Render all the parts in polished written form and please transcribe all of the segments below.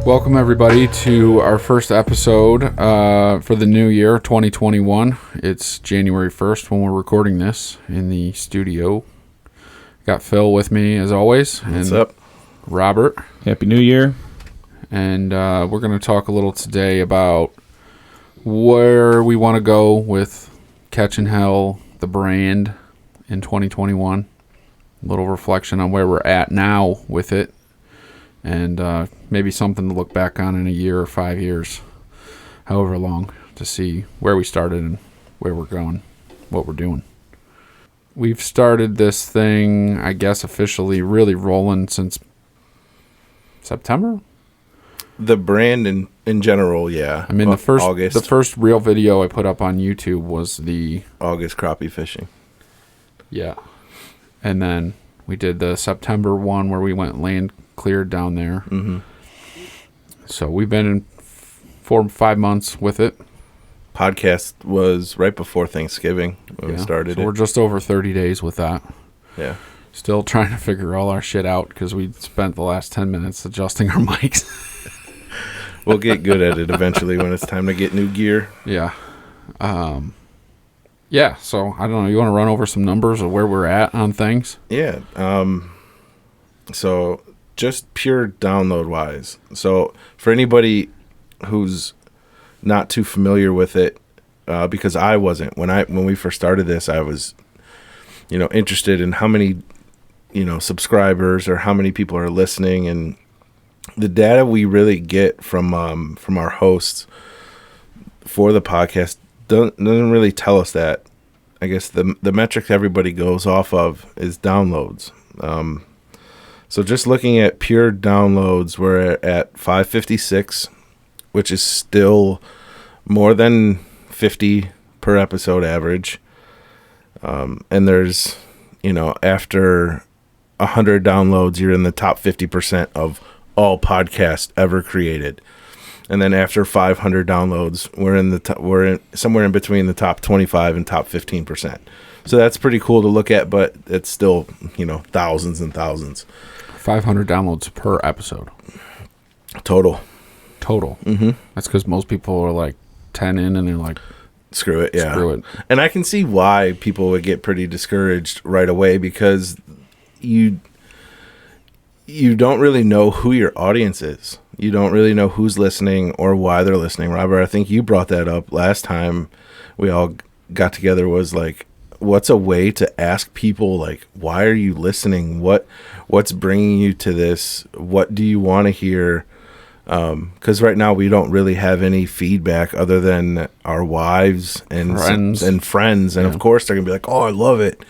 Welcome, everybody, to our first episode for the new year, 2021. It's January 1st when we're recording this in the studio. Got Phil with me, as always. What's up? Robert. Happy New Year. And we're going to talk a little today about where we want to go with Catchin, the brand, in 2021. A little reflection on where we're at now with it. And maybe something to look back on in a year or 5 years, however long, to see where we started and where we're going, what we're doing. We've started this thing, I guess, officially really rolling since September? The brand in general, yeah. I mean, the August. first real video I put up on YouTube was the August crappie fishing. Yeah. And then we did the September one where we went land cleared down there. Mm-hmm. So we've been in 4 or 5 months with it. Podcast was right before Thanksgiving when we started so it. We're just over 30 days with that. Yeah. Still trying to figure all our shit out because we spent the last 10 minutes adjusting our mics. We'll get good at it eventually when it's time to get new gear. Yeah. Yeah, so I don't know. You want to run over some numbers of where we're at on things? Yeah. So just pure download wise. So for anybody who's not too familiar with it, because I wasn't when we first started this, I was, interested in how many, subscribers or how many people are listening, and the data we really get from our hosts for the podcast doesn't really tell us that. I guess the metric everybody goes off of is downloads. So just looking at pure downloads, we're at 556, which is still more than 50 per episode average. And there's, after 100 downloads, you're in the top 50% of all podcasts ever created. And then after 500 downloads, we're somewhere in between the top 25 and top 15%. So that's pretty cool to look at, but it's still, thousands and thousands. 500 downloads per episode. Total. Mm-hmm. That's because most people are like 10 in and they're like, screw it, yeah. Screw it. And I can see why people would get pretty discouraged right away, because you don't really know who your audience is. You don't really know who's listening or why they're listening. Robert, I think you brought that up last time we all got together, was like, what's a way to ask people, like, why are you listening? What's bringing you to this? What do you want to hear? Because right now we don't really have any feedback other than our wives and friends. And of course they're going to be like, oh, I love it.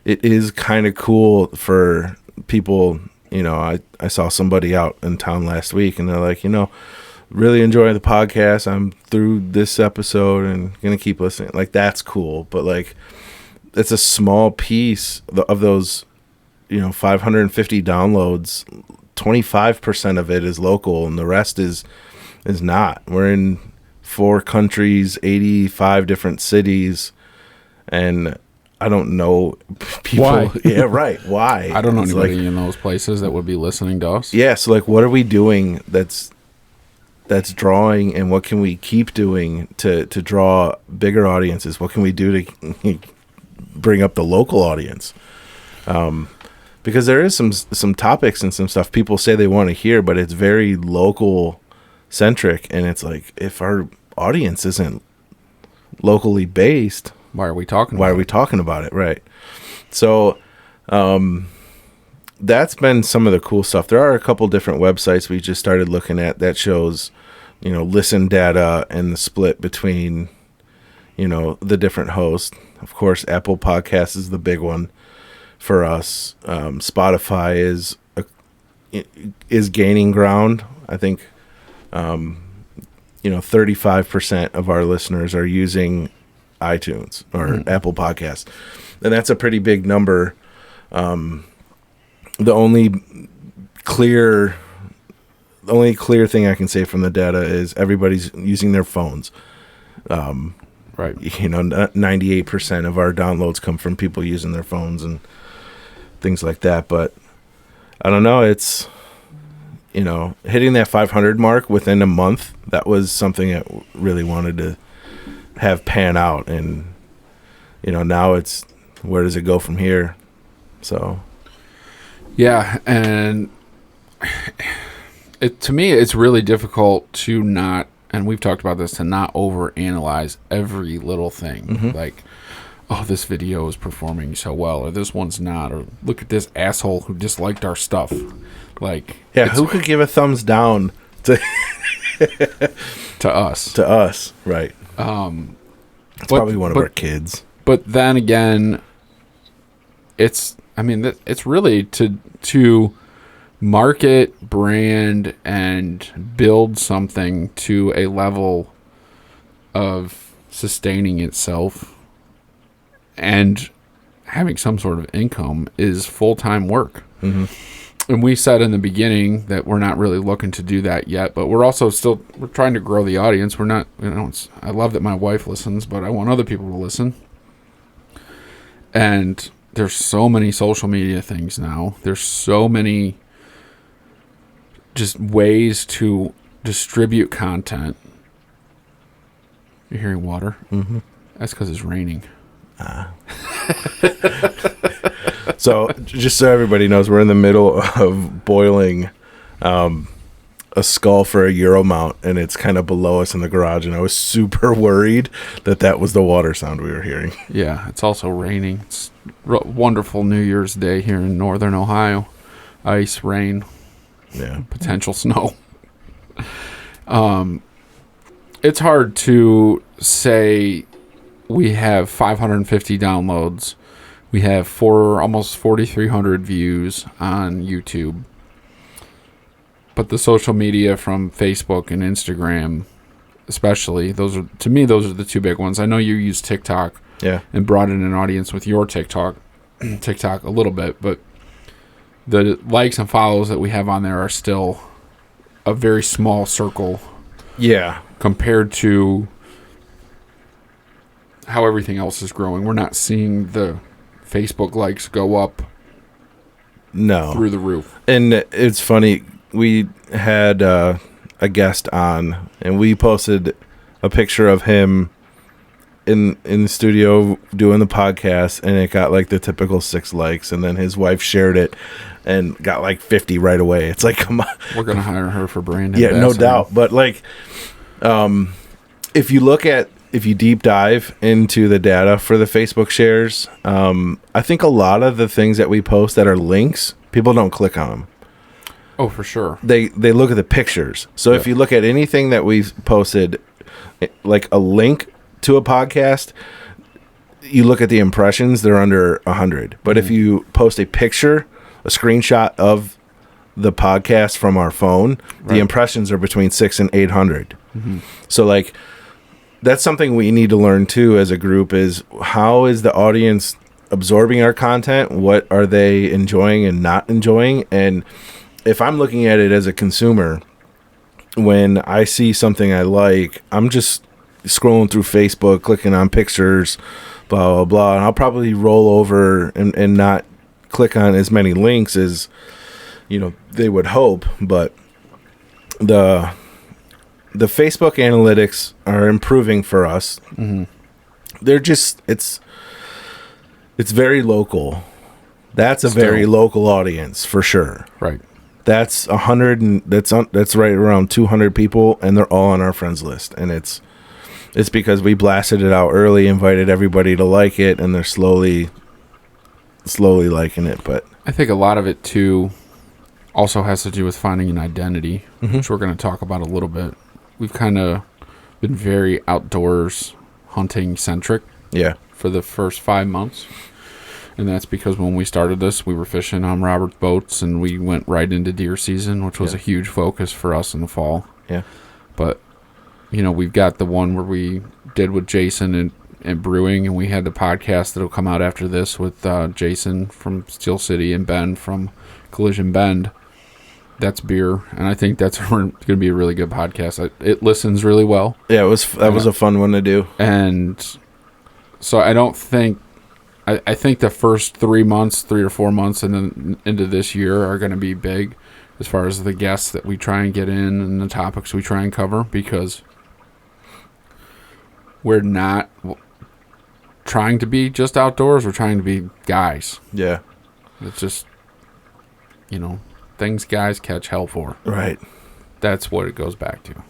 It is kind of cool for people. I saw somebody out in town last week and they're like, really enjoying the podcast. I'm through this episode and going to keep listening. Like, that's cool. But like, it's a small piece of those, 550 downloads. 25% of it is local and the rest is not. We're in 4 countries, 85 different cities, and I don't know people. Why? Yeah, right. Why? I don't know anybody in those places that would be listening to us. Yeah, so like, what are we doing that's drawing, and what can we keep doing to draw bigger audiences? What can we do to bring up the local audience? Because there is some topics and some stuff people say they want to hear, but it's very local centric, and it's like, if our audience isn't locally based, why are we talking about it? Right. So that's been some of the cool stuff. There are a couple different websites we just started looking at that shows, listen data and the split between, the different hosts. Of course, Apple Podcasts is the big one for us. Spotify is gaining ground. I think 35% of our listeners are using iTunes or Apple Podcasts, and that's a pretty big number. The only clear thing I can say from the data is everybody's using their phones. Right. 98% of our downloads come from people using their phones and things like that. But I don't know. hitting that 500 mark within a month, that was something that really wanted to have pan out. And, now it's, where does it go from here? So. Yeah. And to me, it's really difficult to not, and we've talked about this, to not overanalyze every little thing. Mm-hmm. Like, oh, this video is performing so well, or this one's not, or look at this asshole who disliked our stuff. Like, yeah, who could give a thumbs down to to us? To us, right? It's probably one of our kids. But then again, it's really to market, brand, and build something to a level of sustaining itself and having some sort of income is full-time work. Mm-hmm. And we said in the beginning that we're not really looking to do that yet, but we're also we're trying to grow the audience. We're not, I love that my wife listens, but I want other people to listen. And there's so many social media things now. There's so many just ways to distribute content. You're hearing water? Mm-hmm. That's because it's raining. So just so everybody knows, we're in the middle of boiling a skull for a Euro mount, and it's kind of below us in the garage, and I was super worried that was the water sound we were hearing. Yeah, it's also raining. It's wonderful New Year's Day here in northern Ohio. Ice, rain, potential snow. It's hard to say we have 550 downloads. We have almost 4,300 views on YouTube. But the social media from Facebook and Instagram, especially, those are the two big ones. I know you use TikTok, and brought in an audience with your TikTok a little bit, but the likes and follows that we have on there are still a very small circle. Yeah. Compared to how everything else is growing. We're not seeing the Facebook likes go up through the roof. And it's funny, we had a guest on, and we posted a picture of him in the studio doing the podcast, and it got like the typical 6 likes, and then his wife shared it and got like 50 right away. It's like, come on. We're going to hire her for brand ambassador. Yeah, no doubt. But like, if you deep dive into the data for the Facebook shares, I think a lot of the things that we post that are links, people don't click on them. Oh, for sure. They look at the pictures. So if you look at anything that we've posted, like a link to a podcast, you look at the impressions, they're under 100. But if you post a picture, a screenshot of the podcast from our phone, the impressions are between 600 and 800. Mm-hmm. So like, that's something we need to learn too as a group, is how is the audience absorbing our content? What are they enjoying and not enjoying? And if I'm looking at it as a consumer, when I see something I like, I'm just scrolling through Facebook, clicking on pictures, blah, blah, blah. And I'll probably roll over and not click on as many links as, they would hope. But the Facebook analytics are improving for us. Mm-hmm. They're just, it's very local. That's a very local audience for sure. Right. That's 100, and that's right around 200 people, and they're all on our friends list. And it's because we blasted it out early, invited everybody to like it, and they're slowly liking it. But I think a lot of it too also has to do with finding an identity, which we're going to talk about a little bit. We've kind of been very outdoors hunting centric for the first 5 months. And that's because when we started this, we were fishing on Robert's boats, and we went right into deer season, which was a huge focus for us in the fall. Yeah. But, we've got the one where we did with Jason and brewing, and we had the podcast that'll come out after this with Jason from Steel City and Ben from Collision Bend. That's beer, and I think that's going to be a really good podcast. It listens really well. Yeah, that was a fun one to do. And so I think the first 3 or 4 months and then into this year are going to be big. as far as the guests that we try and get in and the topics we try and cover, because we're not trying to be just outdoors. We're trying to be guys. Yeah. It's just, things guys catch hell for. Right. That's what it goes back to.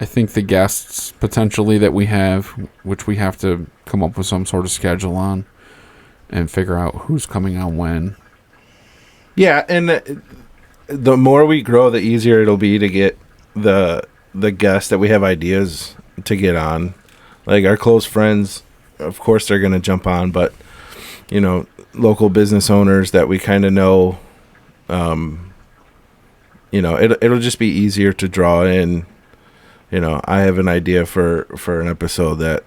I think the guests potentially that we have, which we have to come up with some sort of schedule on and figure out who's coming on when. Yeah, and the more we grow, the easier it'll be to get the guests that we have ideas to get on. Like our close friends, of course they're going to jump on, but local business owners that we kind of know, it'll just be easier to draw in. I have an idea for an episode that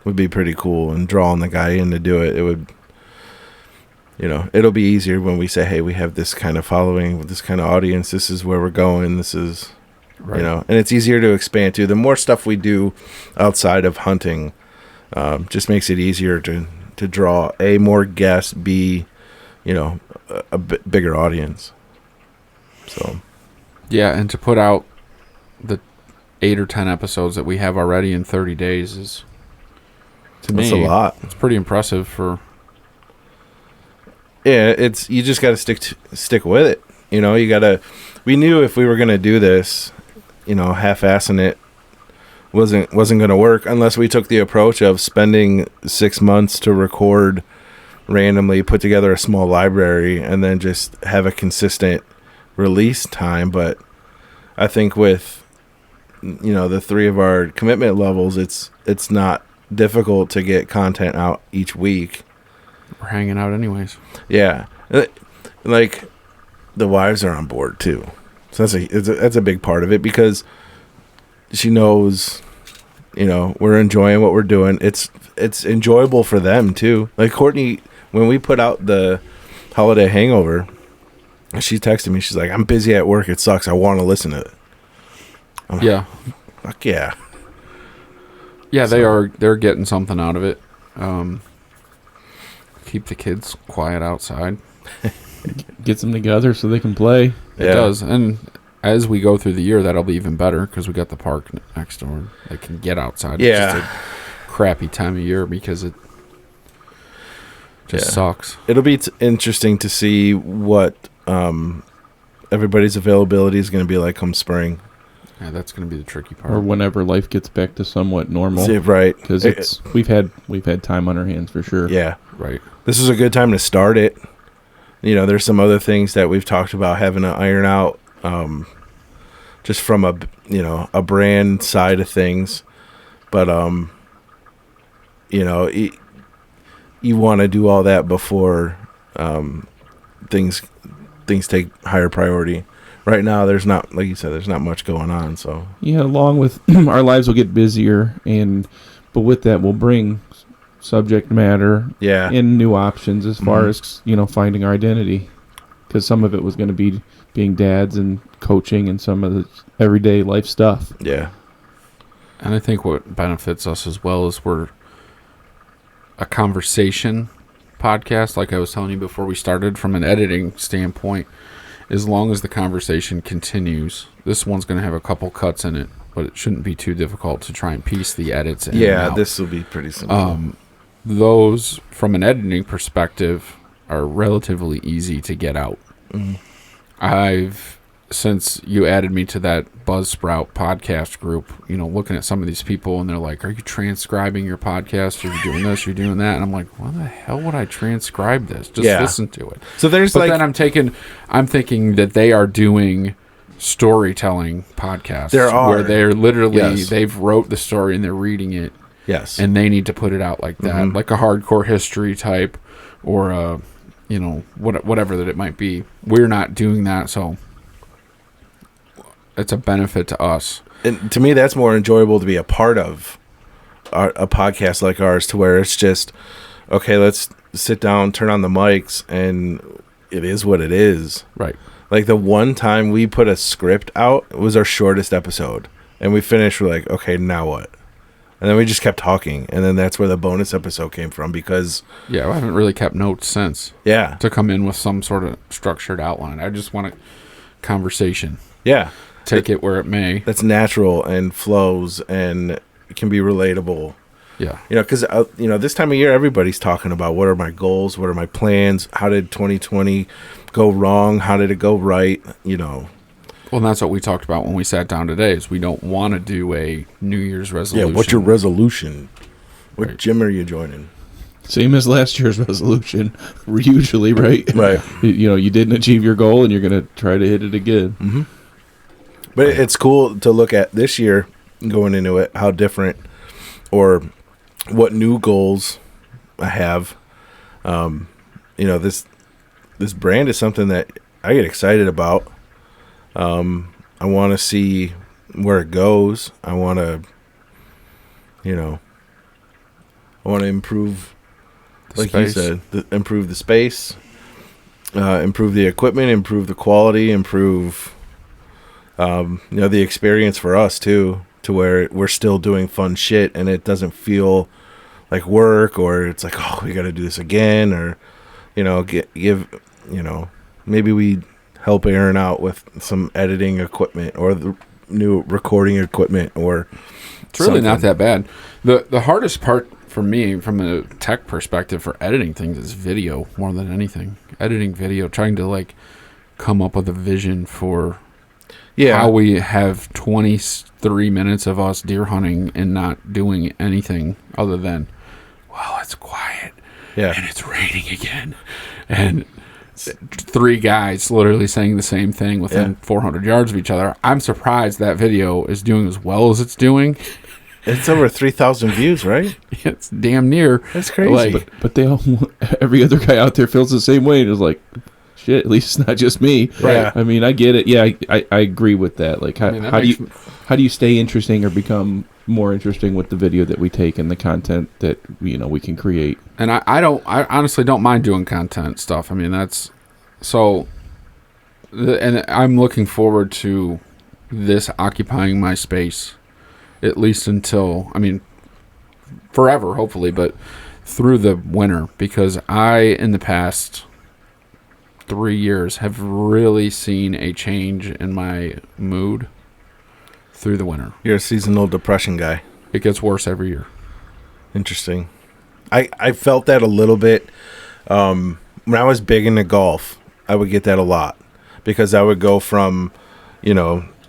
would be pretty cool, and drawing the guy in to do it, it would, it'll be easier when we say, hey, we have this kind of following, this kind of audience, this is where we're going, this is, right. And it's easier to expand to. The more stuff we do outside of hunting, just makes it easier to draw A, more guests, B, a bigger audience. So, yeah, and to put out the 8 or 10 episodes that we have already in 30 days is, to me, that's a lot. It's pretty impressive for. Yeah, you just got to stick with it. You got to. We knew if we were going to do this, half-assing it wasn't going to work unless we took the approach of spending 6 months to record randomly, put together a small library, and then just have a consistent release time. But I think with the 3 of our commitment levels, it's not difficult to get content out each week. We're hanging out anyways. Yeah, like the wives are on board too, so that's a big part of it, because she knows we're enjoying what we're doing. It's enjoyable for them too. Like Courtney, when we put out the holiday hangover, she texted me, she's like, I'm busy at work, it sucks, I want to listen to it. Yeah. Fuck yeah. Yeah, they're getting something out of it. Keep the kids quiet outside. Gets them together so they can play. It does. And as we go through the year, that'll be even better because we got the park next door. They can get outside. Yeah. It's just a crappy time of year because it just sucks. It'll be interesting to see what everybody's availability is going to be like come spring. Yeah, that's going to be the tricky part. Or whenever life gets back to somewhat normal. Yeah, right. Because we've had time on our hands for sure. Yeah. Right. This is a good time to start it. There's some other things that we've talked about having to iron out, just from a brand side of things. But, you want to do all that before things take higher priority. Right now, there's not, like you said, there's not much going on. So yeah, along with our lives will get busier, but with that, we'll bring subject matter, and new options as far as finding our identity, because some of it was going to be being dads and coaching and some of the everyday life stuff. Yeah, and I think what benefits us as well is we're a conversation podcast, like I was telling you before we started. From an editing standpoint, as long as the conversation continues, this one's going to have a couple cuts in it, but it shouldn't be too difficult to try and piece the edits in. Yeah, this will be pretty simple. Those, from an editing perspective, are relatively easy to get out. Since you added me to that Buzzsprout podcast group, looking at some of these people, and they're like, are you transcribing your podcast? Are you doing this? You're doing that? And I'm like, why the hell would I transcribe this? Just listen to it. So there's then I'm thinking that they are doing storytelling podcasts. Where they're literally, they've wrote the story and they're reading it. Yes. And they need to put it out like that, like a hardcore history type, or whatever that it might be. We're not doing that, so it's a benefit to us. And to me, that's more enjoyable to be a part of a podcast like ours, to where it's just, okay, let's sit down, turn on the mics, and it is what it is. Right. Like the one time we put a script out, it was our shortest episode, and we finished, we're like, okay, now what? And then we just kept talking, and then that's where the bonus episode came from, because I haven't really kept notes since. Yeah. To come in with some sort of structured outline. I just want to conversation. Yeah. Take it where it may. That's natural and flows and can be relatable. Yeah. Because, this time of year, everybody's talking about what are my goals? What are my plans? How did 2020 go wrong? How did it go right? Well, and that's what we talked about when we sat down today is we don't want to do a New Year's resolution. Yeah, what's your resolution? What Right. gym are you joining? Same as last year's resolution, usually, right? Right. You didn't achieve your goal, and you're going to try to hit it again. Mm-hmm. But it's cool to look at this year going into it, how different or what new goals I have. This brand is something that I get excited about. I want to see where it goes. I want to improve, like you said, improve the space, improve the equipment, improve the quality, improve, the experience for us too, to where we're still doing fun shit and it doesn't feel like work or it's like, oh, we got to do this again, or, maybe we help Aaron out with some editing equipment or the new recording equipment or it's really something. not that bad. The hardest part for me from a tech perspective for editing things is video more than anything. Editing video, trying to come up with a vision for how we have 23 minutes of us deer hunting and not doing anything other than, well, it's quiet. Yeah. And it's raining again. And 3 guys literally saying the same thing within 400 yards of each other. I'm surprised that video is doing as well as it's doing. It's over 3,000 views, right? It's damn near. That's crazy. But they all, every other guy out there feels the same way. It's like, shit, at least it's not just me. Right. I mean, I get it. Yeah, I agree with that. Like, how do you stay interesting or become more interesting with the video that we take and the content that we can create? And I honestly don't mind doing content stuff. I mean, that's so. And I'm looking forward to this occupying my space, at least until, forever, hopefully, but through the winter, because I, in the past 3 years, have really seen a change in my mood through the winter. You're a seasonal depression guy. It gets worse every year. Interesting. I felt that a little bit when I was big into golf. I would get that a lot because I would go from,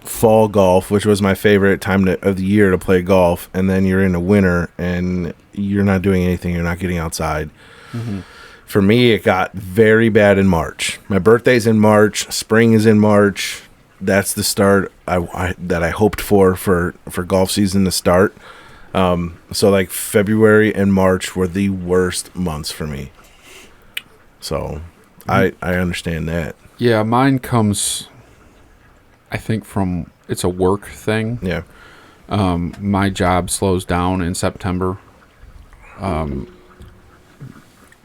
fall golf, which was my favorite time of the year to play golf, and then you're in the winter and you're not doing anything. You're not getting outside. Mm-hmm. For me, it got very bad in March. My birthday's in March. Spring is in March. That's the start that I hoped for golf season to start. So February and March were the worst months for me. So I understand that. Yeah, mine comes, I think, from it's a work thing. Yeah. My job slows down in September.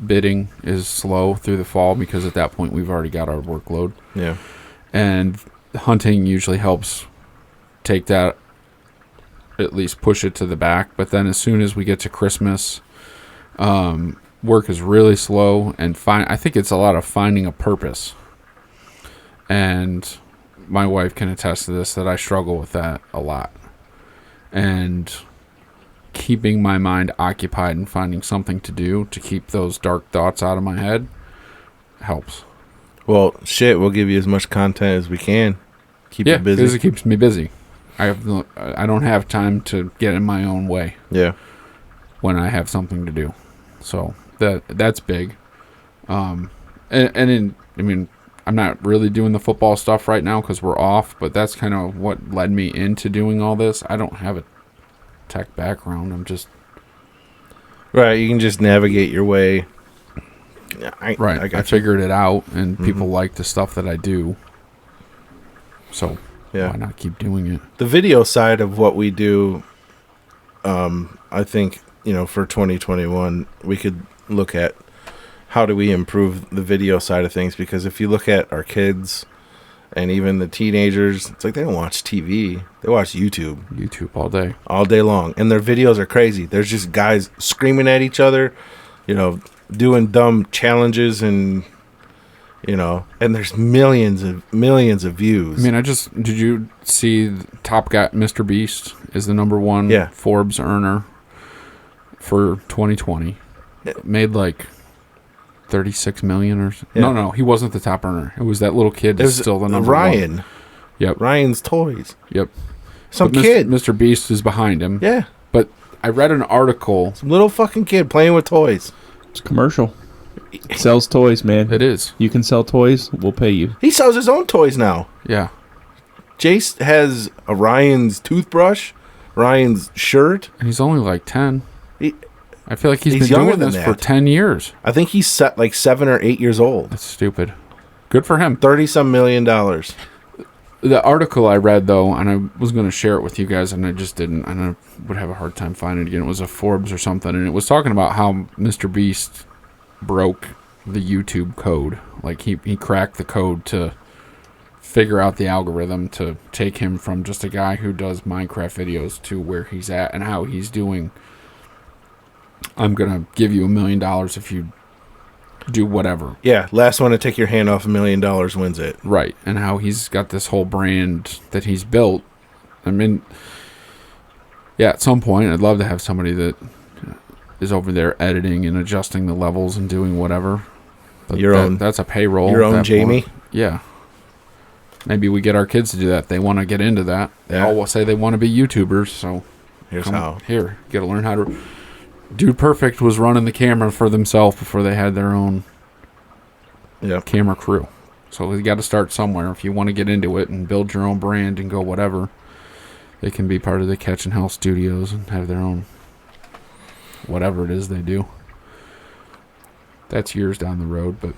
Bidding is slow through the fall because at that point we've already got our workload. Yeah. And hunting usually helps take that, at least push it to the back. But then as soon as we get to Christmas, work is really slow, and I think it's a lot of finding a purpose. And my wife can attest to this, that I struggle with that a lot. And keeping my mind occupied and finding something to do to keep those dark thoughts out of my head helps. Well, shit, we'll give you as much content as we can. Keep you busy. Because it keeps me busy. I don't have time to get in my own way. Yeah. When I have something to do. So that's big. I'm not really doing the football stuff right now because we're off, but that's kind of what led me into doing all this. I don't have a tech background. I'm just... Right, you can just navigate your way. I figured it out, and people like the stuff that I do. So why not keep doing it? The video side of what we do, I think, for 2021, we could look at how do we improve the video side of things, because if you look at our kids and even the teenagers, it's like they don't watch TV. They watch YouTube. YouTube all day. All day long. And their videos are crazy. There's just guys screaming at each other, doing dumb challenges and, and there's millions of views. I mean, did you see Top Guy, Mr. Beast is the number one Forbes earner for 2020. Made like 36 million or no, he wasn't the top earner. It was that little kid that's still the number Ryan. one. Yep. Ryan's Toys. Yep. Some kid. Mr. Beast is behind him. Yeah. But I read an article. Some little fucking kid playing with toys. It's commercial. It sells toys, man. It is. You can sell toys, we'll pay you. He sells his own toys now. Yeah. Jace has a Ryan's toothbrush, Ryan's shirt. And he's only like 10. I feel like he's been doing this for 10 years. I think he's set like 7 or 8 years old. That's stupid. Good for him. $30-some million. The article I read, though, and I was going to share it with you guys, and I just didn't. And I would have a hard time finding it again. It was a Forbes or something, and it was talking about how Mr. Beast broke the YouTube code. Like, he cracked the code to figure out the algorithm to take him from just a guy who does Minecraft videos to where he's at and how he's doing. I'm going to give you $1 million if you do whatever. Yeah, last one to take your hand off $1 million wins it. Right, and how he's got this whole brand that he's built. I mean, yeah, at some point, I'd love to have somebody that is over there editing and adjusting the levels and doing whatever. But that's a payroll. Your own Jamie? Point. Yeah. Maybe we get our kids to do that. They want to get into that. They all say they want to be YouTubers, so here's how. Here, you got to learn how to... Dude Perfect was running the camera for themselves before they had their own camera crew. So we got to start somewhere. If you want to get into it and build your own brand and go whatever, they can be part of the Catchin Hell Studios and have their own whatever it is they do. That's years down the road, but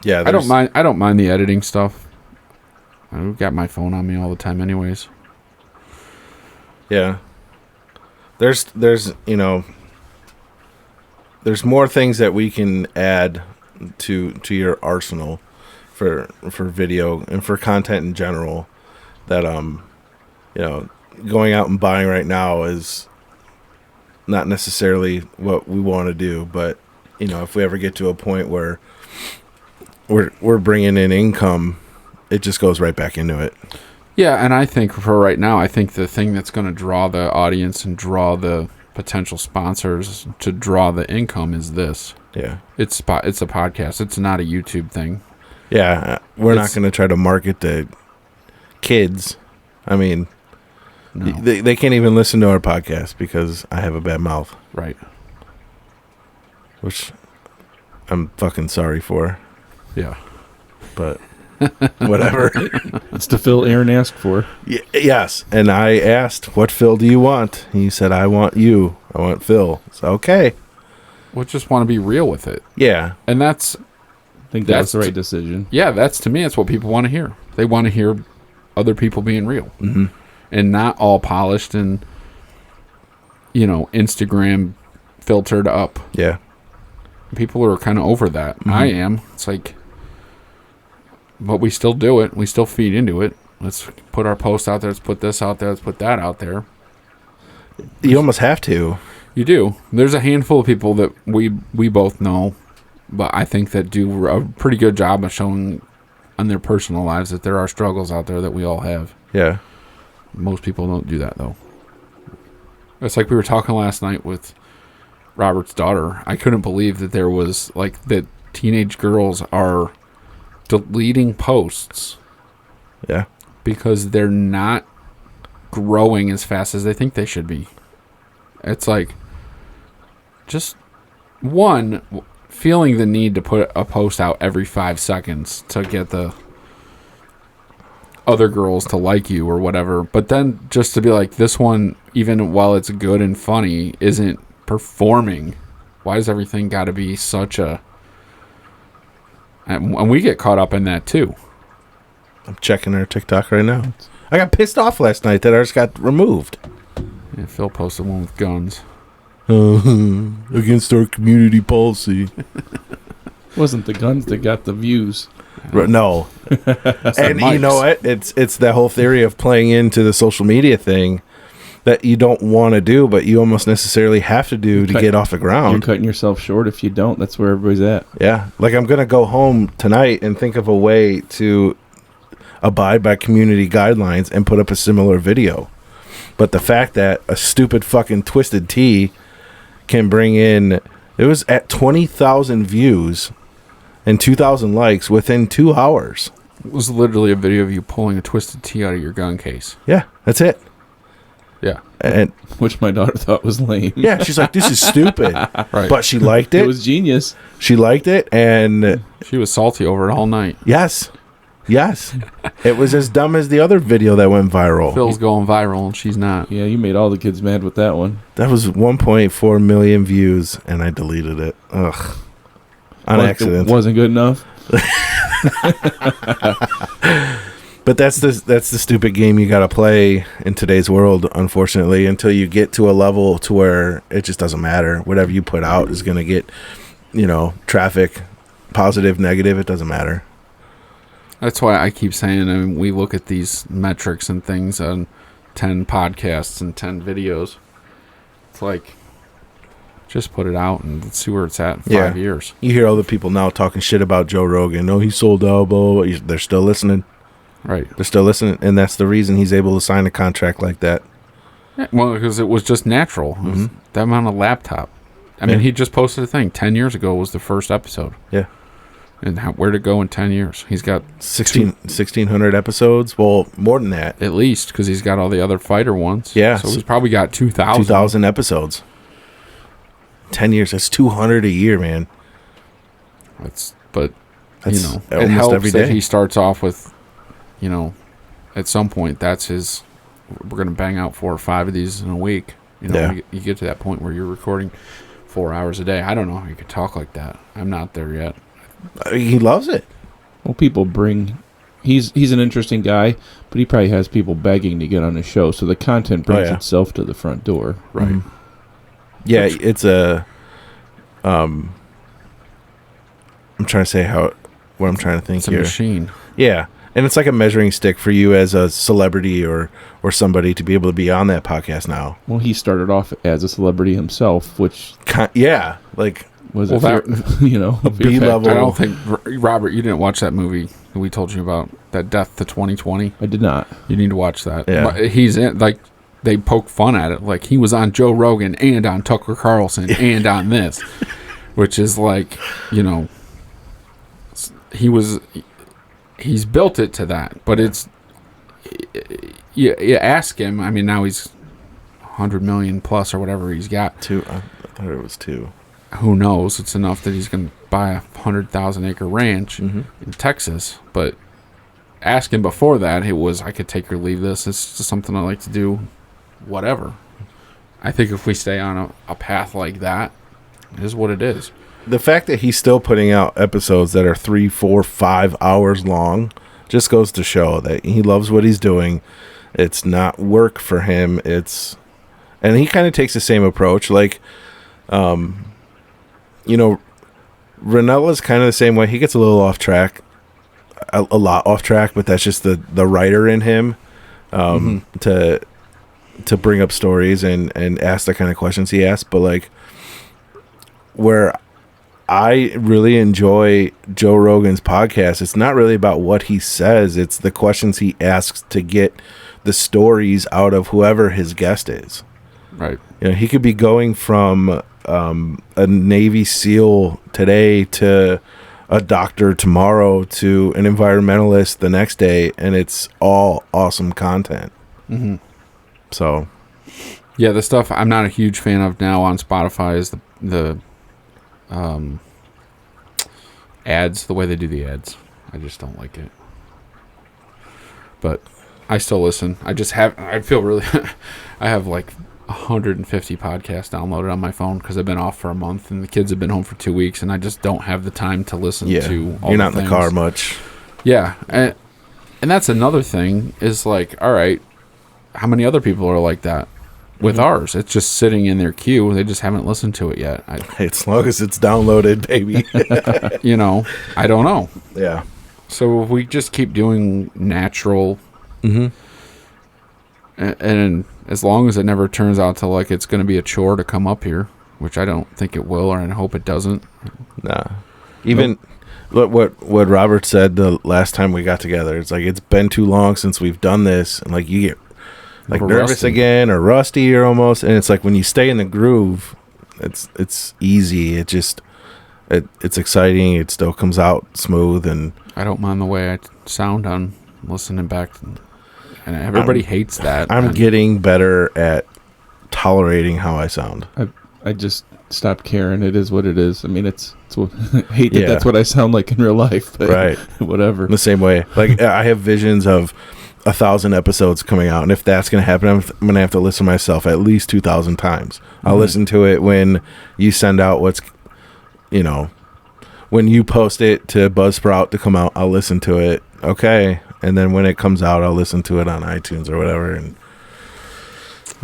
yeah, I don't mind the editing stuff. I've got my phone on me all the time, anyways. Yeah, there's more things that we can add to your arsenal for video and for content in general that going out and buying right now is not necessarily what we want to do, but if we ever get to a point where we're bringing in income, it just goes right back into it. Yeah, and I think for right now, I think the thing that's going to draw the audience and draw the potential sponsors to draw the income is this. Yeah. It's a podcast. It's not a YouTube thing. Yeah, we're not going to try to market to kids. I mean, no. They can't even listen to our podcast because I have a bad mouth. Right. Which I'm fucking sorry for. Yeah. But whatever. It's the Phil Aaron asked for. Yes. And I asked, what Phil do you want? He said, I want you. I want Phil. So, okay. We just want to be real with it. Yeah. And that's... I think that's the right decision. Yeah, to me, it's what people want to hear. They want to hear other people being real. Mm-hmm. And not all polished and, Instagram filtered up. Yeah. People are kind of over that. Mm-hmm. I am. It's like... But we still do it. We still feed into it. Let's put our post out there. Let's put this out there. Let's put that out there. You almost have to. You do. There's a handful of people that we both know, but I think that do a pretty good job of showing on their personal lives that there are struggles out there that we all have. Yeah. Most people don't do that, though. It's like we were talking last night with Robert's daughter. I couldn't believe that there was, that teenage girls are deleting posts. Yeah. Because they're not growing as fast as they think they should be. It's like, just one, feeling the need to put a post out every 5 seconds to get the other girls to like you or whatever. But then just to be like, this one, even while it's good and funny, isn't performing. Why does everything got to be such a... And we get caught up in that too. I'm checking our TikTok right now. I got pissed off last night that ours got removed. Yeah, Phil posted one with guns. Against our community policy. Wasn't the guns that got the views. No. And you know what? It's the whole theory of playing into the social media thing that you don't want to do, but you almost necessarily have to do to get off the ground. You're cutting yourself short if you don't. That's where everybody's at. Yeah. Like, I'm going to go home tonight and think of a way to abide by community guidelines and put up a similar video. But the fact that a stupid fucking Twisted Tea can bring in, it was at 20,000 views and 2,000 likes within 2 hours. It was literally a video of you pulling a Twisted Tea out of your gun case. Yeah, that's it. Yeah. And which my daughter thought was lame. Yeah, she's like, this is stupid. Right. But she liked it. It was genius. She liked it, and she was salty over it all night. Yes. It was as dumb as the other video that went viral. Phil's going viral, and she's not. Yeah, you made all the kids mad with that one. That was 1.4 million views, and I deleted it. Ugh. On accident. It wasn't good enough. But that's the stupid game you got to play in today's world, unfortunately, until you get to a level to where it just doesn't matter. Whatever you put out is going to get, traffic, positive, negative, it doesn't matter. That's why I keep saying, I mean, we look at these metrics and things on 10 podcasts and 10 videos. It's like, just put it out and see where it's at in 5 years. You hear other people now talking shit about Joe Rogan. No, he sold out, blah, blah, blah. They're still listening. Right. They're still listening, and that's the reason he's able to sign a contract like that. Yeah, well, because it was just natural. It was them on a laptop. I mean, he just posted a thing. 10 years ago was the first episode. Yeah. And where'd it go in 10 years? He's got 1,600 episodes. Well, more than that. At least, because he's got all the other fighter ones. Yeah. So he's probably got 2,000. 2,000 episodes. 10 years. That's 200 a year, man. That's it helps every day. that he starts off with, at some point, that's his, we're going to bang out 4 or 5 of these in a week. You get to that point where you're recording 4 hours a day. I don't know how you could talk like that. I'm not there yet. He loves it. Well, people bring... He's an interesting guy, but he probably has people begging to get on his show, so the content brings itself to the front door. Right. Mm-hmm. Yeah, it's a... I'm trying to say what I'm trying to think it's here. It's a machine. Yeah. And it's like a measuring stick for you as a celebrity or somebody to be able to be on that podcast now. Well, he started off as a celebrity himself, which... Yeah. Like... Was a B-level. I don't think... Robert, you didn't watch that movie that we told you about, that Death to 2020? I did not. You need to watch that. Yeah. He's in... Like, they poke fun at it. Like, he was on Joe Rogan and on Tucker Carlson and on this. Which is like, he's built it to that, but it's you ask him. I mean, now he's 100 million plus or whatever he's got. 2. I thought it was 2. Who knows? It's enough that he's going to buy a 100,000 acre ranch in Texas. But ask him before that, it was, I could take or leave this. It's just something I like to do. Whatever. I think if we stay on a path like that, it is what it is. The fact that he's still putting out episodes that are 3, 4, 5 hours long just goes to show that he loves what he's doing. It's not work for him. And he kind of takes the same approach. Like, Renella's kind of the same way. He gets a little off track, a lot off track, but that's just the writer in him to bring up stories and ask the kind of questions he asks. But like, where I really enjoy Joe Rogan's podcast, it's not really about what he says. It's the questions he asks to get the stories out of whoever his guest is. Right. He could be going from a Navy SEAL today to a doctor tomorrow to an environmentalist the next day, and it's all awesome content. Mm-hmm. So, yeah, the stuff I'm not a huge fan of now on Spotify is the ads, the way they do the ads. I just don't like it. But I still listen. I feel really I have like 150 podcasts downloaded on my phone because I've been off for a month and the kids have been home for 2 weeks and I just don't have the time to listen to all You're not the in the car much. Yeah. And that's another thing is like, all right, how many other people are like that with ours? It's just sitting in their queue. They just haven't listened to it yet. As long as it's downloaded, baby. I don't know. Yeah. So if we just keep doing natural And as long as it never turns out to like it's going to be a chore to come up here, which I don't think it will, or I hope it doesn't. Nah. Even what Robert said the last time we got together, it's like it's been too long since we've done this, and like you get like nervous rusty again or rusty or almost, and it's like when you stay in the groove, it's easy. It's exciting. It still comes out smooth, and I don't mind the way I sound on listening back, and everybody hates that. I'm getting better at tolerating how I sound. I just stopped caring. It is what it is. I mean, it's hate that that's what I sound like in real life, but right? Whatever. The same way, like I have visions of 1,000 episodes coming out, and if that's going to happen, I'm going to have to listen to myself at least 2,000 times. I'll listen to it when you send out when you post it to Buzzsprout to come out, I'll listen to it. Okay. And then when it comes out, I'll listen to it on iTunes or whatever. And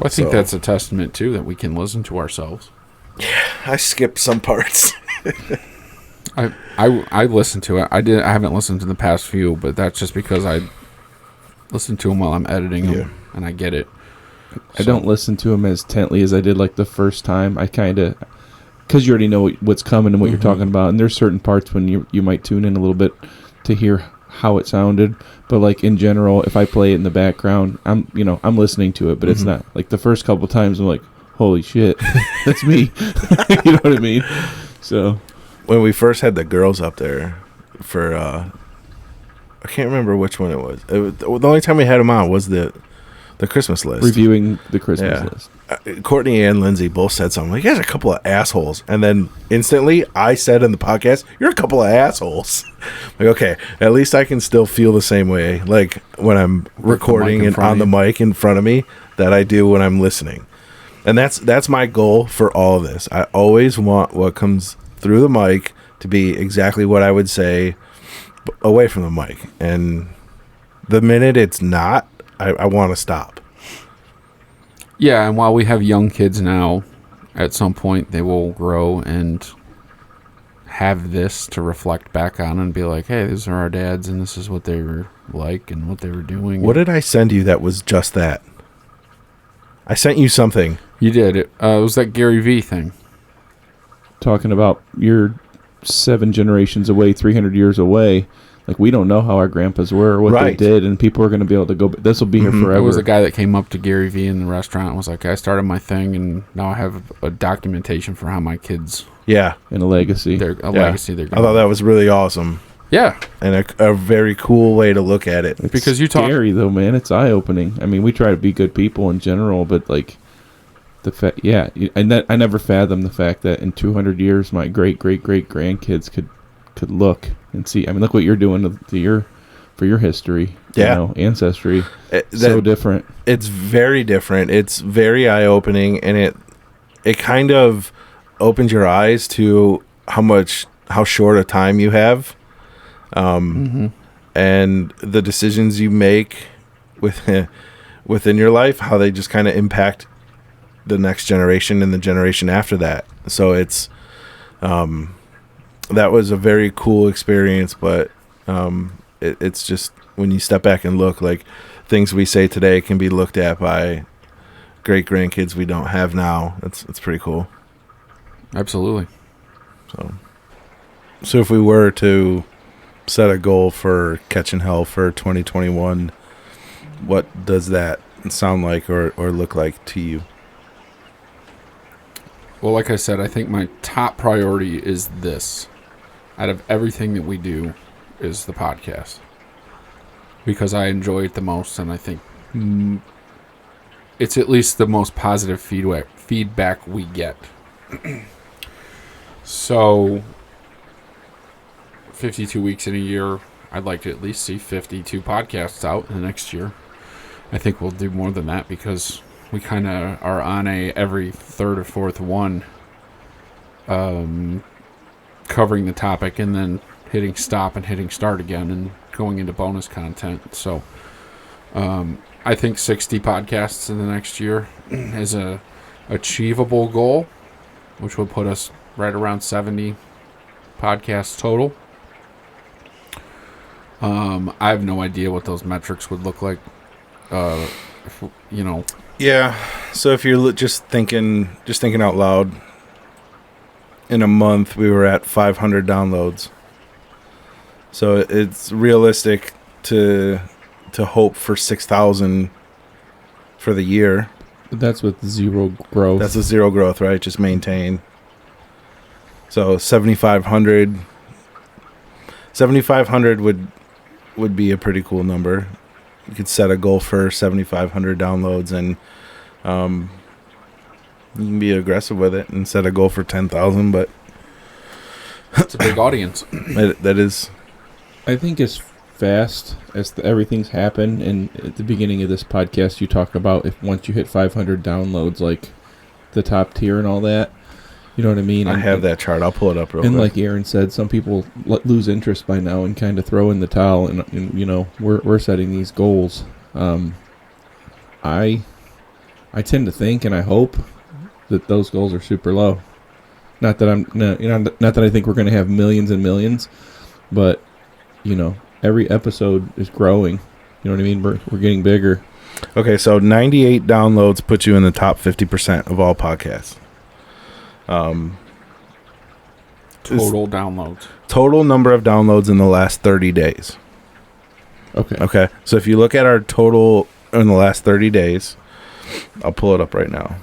I think that's a testament too, that we can listen to ourselves. Yeah. I skipped some parts. I listened to it. I haven't listened to the past few, but that's just because I listen to them while I'm editing them, and I get it. I don't listen to them as intently as I did like the first time. I kind of, because you already know what's coming and what you're talking about, and there's certain parts when you might tune in a little bit to hear how it sounded, but like in general, if I play it in the background, I'm listening to it, but it's not like the first couple times I'm like, holy shit, that's me. You know what I mean? So when we first had the girls up there for I can't remember which one it was. The only time we had them on was the Christmas list. Reviewing the Christmas list. Courtney and Lindsay both said something like, you guys are a couple of assholes. And then instantly I said in the podcast, you're a couple of assholes. Like, okay, at least I can still feel the same way, like when I'm recording and on the mic in front of me, that I do when I'm listening. And that's my goal for all of this. I always want what comes through the mic to be exactly what I would say away from the mic. And the minute it's not, I want to stop. Yeah, and while we have young kids now, at some point they will grow and have this to reflect back on and be like, hey, these are our dads and this is what they were like and what they were doing. What did I send you that was just that? I sent you something. You did. It was that Gary V thing. Talking about you're 7 generations away, 300 years away. Like, we don't know how our grandpas were or what they did, and people are going to be able to go. This will be here forever. It was a guy that came up to Gary V in the restaurant and was like, I started my thing, and now I have a documentation for how my kids... Yeah. And a legacy. Legacy. I thought that was really awesome. Yeah. And a very cool way to look at it. It's because you talk... scary, though, man. It's eye-opening. I mean, we try to be good people in general, but, like, I never fathomed the fact that in 200 years, my great-great-great-grandkids could look and see. I mean, look what you're doing for your history, ancestry. So different. It's very different. It's very eye-opening, and it kind of opens your eyes to how short a time you have, and the decisions you make within your life, how they just kind of impact the next generation and the generation after that. So it's that was a very cool experience, but it's just when you step back and look, like things we say today can be looked at by great grandkids we don't have now. It's pretty cool. Absolutely. So if we were to set a goal for Catchin Hell for 2021, what does that sound like or look like to you? Well, like I said, I think my top priority is this. Out of everything that we do is the podcast. Because I enjoy it the most, and I think it's at least the most positive feedback we get. So, 52 weeks in a year, I'd like to at least see 52 podcasts out in the next year. I think we'll do more than that because we kind of are on every third or fourth one covering the topic and then hitting stop and hitting start again and going into bonus content. So I think 60 podcasts in the next year is a achievable goal, which would put us right around 70 podcasts total. I have no idea what those metrics would look like You know. Yeah. So if you're just thinking out loud, in a month we were at 500 downloads. So it's realistic to hope for 6,000 for the year. But that's with zero growth. That's with zero growth, right? Just maintain. So 7,500 would be a pretty cool number. You could set a goal for 7,500 downloads, and you can be aggressive with it and set a goal for 10,000. But it's a big audience. That is. I think as fast as everything's happened, and at the beginning of this podcast, you talk about if once you hit 500 downloads, like the top tier and all that. You know what I mean? I have that chart. I'll pull it up real quick. And like Aaron said, some people lose interest by now and kind of throw in the towel. And you know, we're setting these goals. I tend to think and I hope that those goals are super low. Not that not that I think we're going to have millions and millions, but you know, every episode is growing. You know what I mean? We're getting bigger. Okay, so 98 downloads put you in the top 50% of all podcasts. Total downloads. Total number of downloads in the last 30 days. Okay. So if you look at our total in the last 30 days, I'll pull it up right now.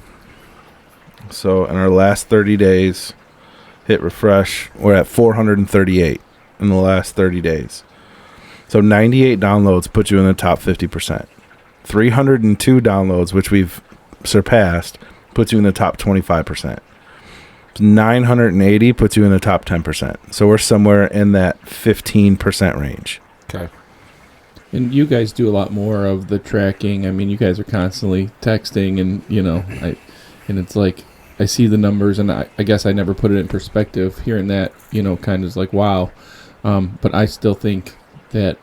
So in our last 30 days, hit refresh, we're at 438 in the last 30 days. So 98 downloads put you in the top 50%. 302 downloads, which we've surpassed, puts you in the top 25%. 980 puts you in the top 10%. So we're somewhere in that 15% range. Okay. And you guys do a lot more of the tracking. I mean, you guys are constantly texting, and you know, and it's like I see the numbers, and I guess I never put it in perspective. Hearing that, you know, kind of is like wow. But I still think that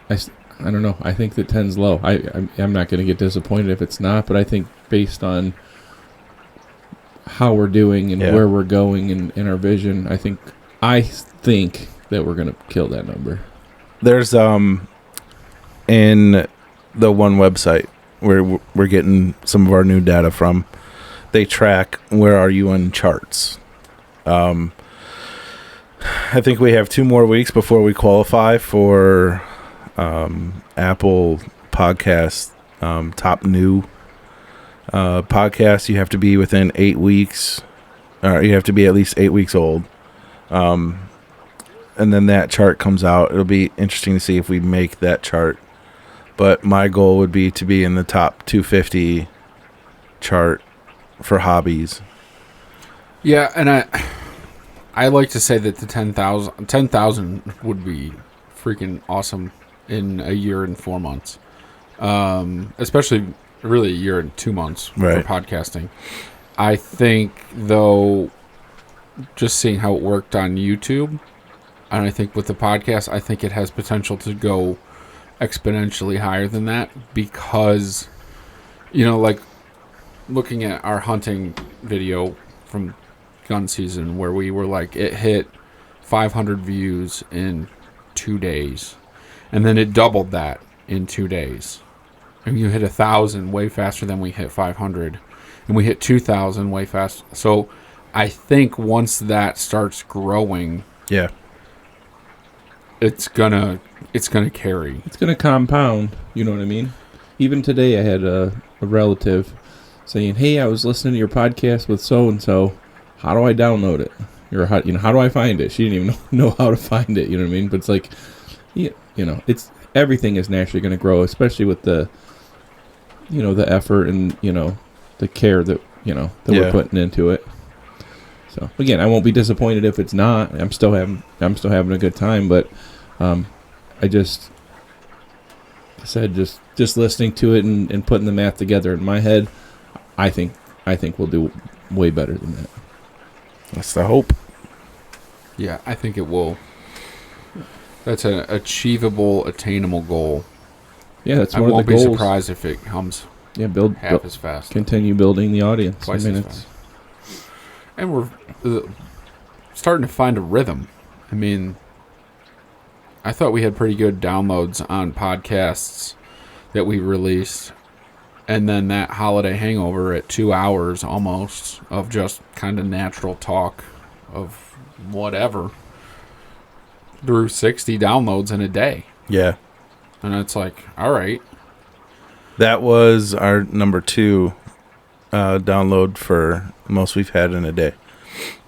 I don't know. I think that 10's low. I'm not going to get disappointed if it's not, but I think based on how we're doing and where we're going and our vision, I think that we're going to kill that number. There's in the one website where we're getting some of our new data from, they track where are you on charts. I think we have 2 more weeks before we qualify for Apple Podcast top new podcast. You have to be within 8 weeks, or you have to be at least 8 weeks old. And then that chart comes out. It'll be interesting to see if we make that chart. But my goal would be to be in the top 250 chart for hobbies. Yeah, and I like to say that the 10,000 would be freaking awesome in a year and 4 months. Especially really a year and 2 months for podcasting. I think, though, just seeing how it worked on YouTube, and I think with the podcast, I think it has potential to go exponentially higher than that because, you know, like looking at our hunting video from gun season where we were like, it hit 500 views in 2 days, and then it doubled that in 2 days. And you hit 1,000 way faster than we hit 500, and we hit 2,000 way faster. So I think once that starts growing, it's gonna carry. It's gonna compound. You know what I mean? Even today, I had a relative saying, "Hey, I was listening to your podcast with so and so. How do I download it? Or how do I find it?" She didn't even know how to find it. You know what I mean? But it's like, you know, it's everything is naturally going to grow, especially with the, you know, the effort and, you know, the care that, you know, that we're putting into it. So again, I won't be disappointed if it's not. I'm still having a good time, but I just listening to it and putting the math together in my head, I think we'll do way better than that. That's the hope. Yeah, I think it will. That's an achievable, attainable goal. Yeah, that's one of the goals. I won't be surprised if it comes half as fast. Continue building the audience. Twice as fast. And we're starting to find a rhythm. I mean, I thought we had pretty good downloads on podcasts that we released, and then that holiday hangover at 2 hours almost of just kind of natural talk of whatever drew 60 downloads in a day. Yeah. And it's like, all right. That was our number 2 download for most we've had in a day.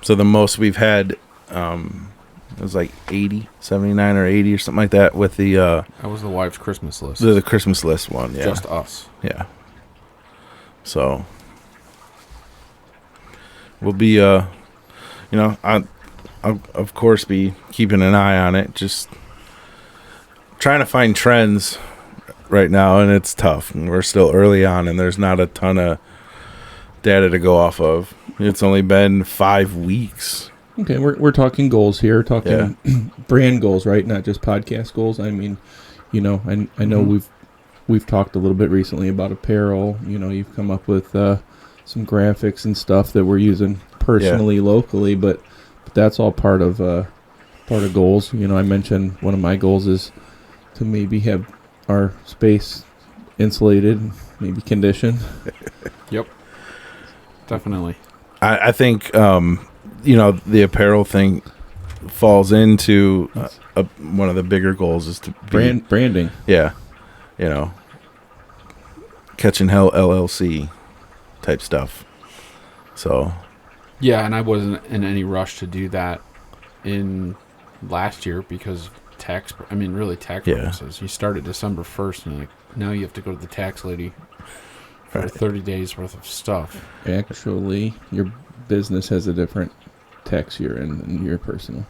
So the most we've had it was like 80, 79 or 80 or something like that with the that was the wife's Christmas list. The Christmas list one, yeah. Just us. Yeah. So we'll be I'll of course be keeping an eye on it, just trying to find trends right now, and it's tough. And we're still early on, and there's not a ton of data to go off of. It's only been 5 weeks. Okay, we're talking goals here, talking brand goals, right? Not just podcast goals. I mean, I know we've talked a little bit recently about apparel. You've come up with some graphics and stuff that we're using personally, locally, but that's all part of goals. I mentioned one of my goals is to maybe have our space insulated, maybe conditioned. Yep, definitely. I think the apparel thing falls into one of the bigger goals is to be branding. Yeah, Catchin Hell LLC type stuff. So yeah, and I wasn't in any rush to do that in last year because tax purposes. You start at December 1st, and now you have to go to the tax lady for 30 days worth of stuff. Actually, your business has a different tax year than your personal.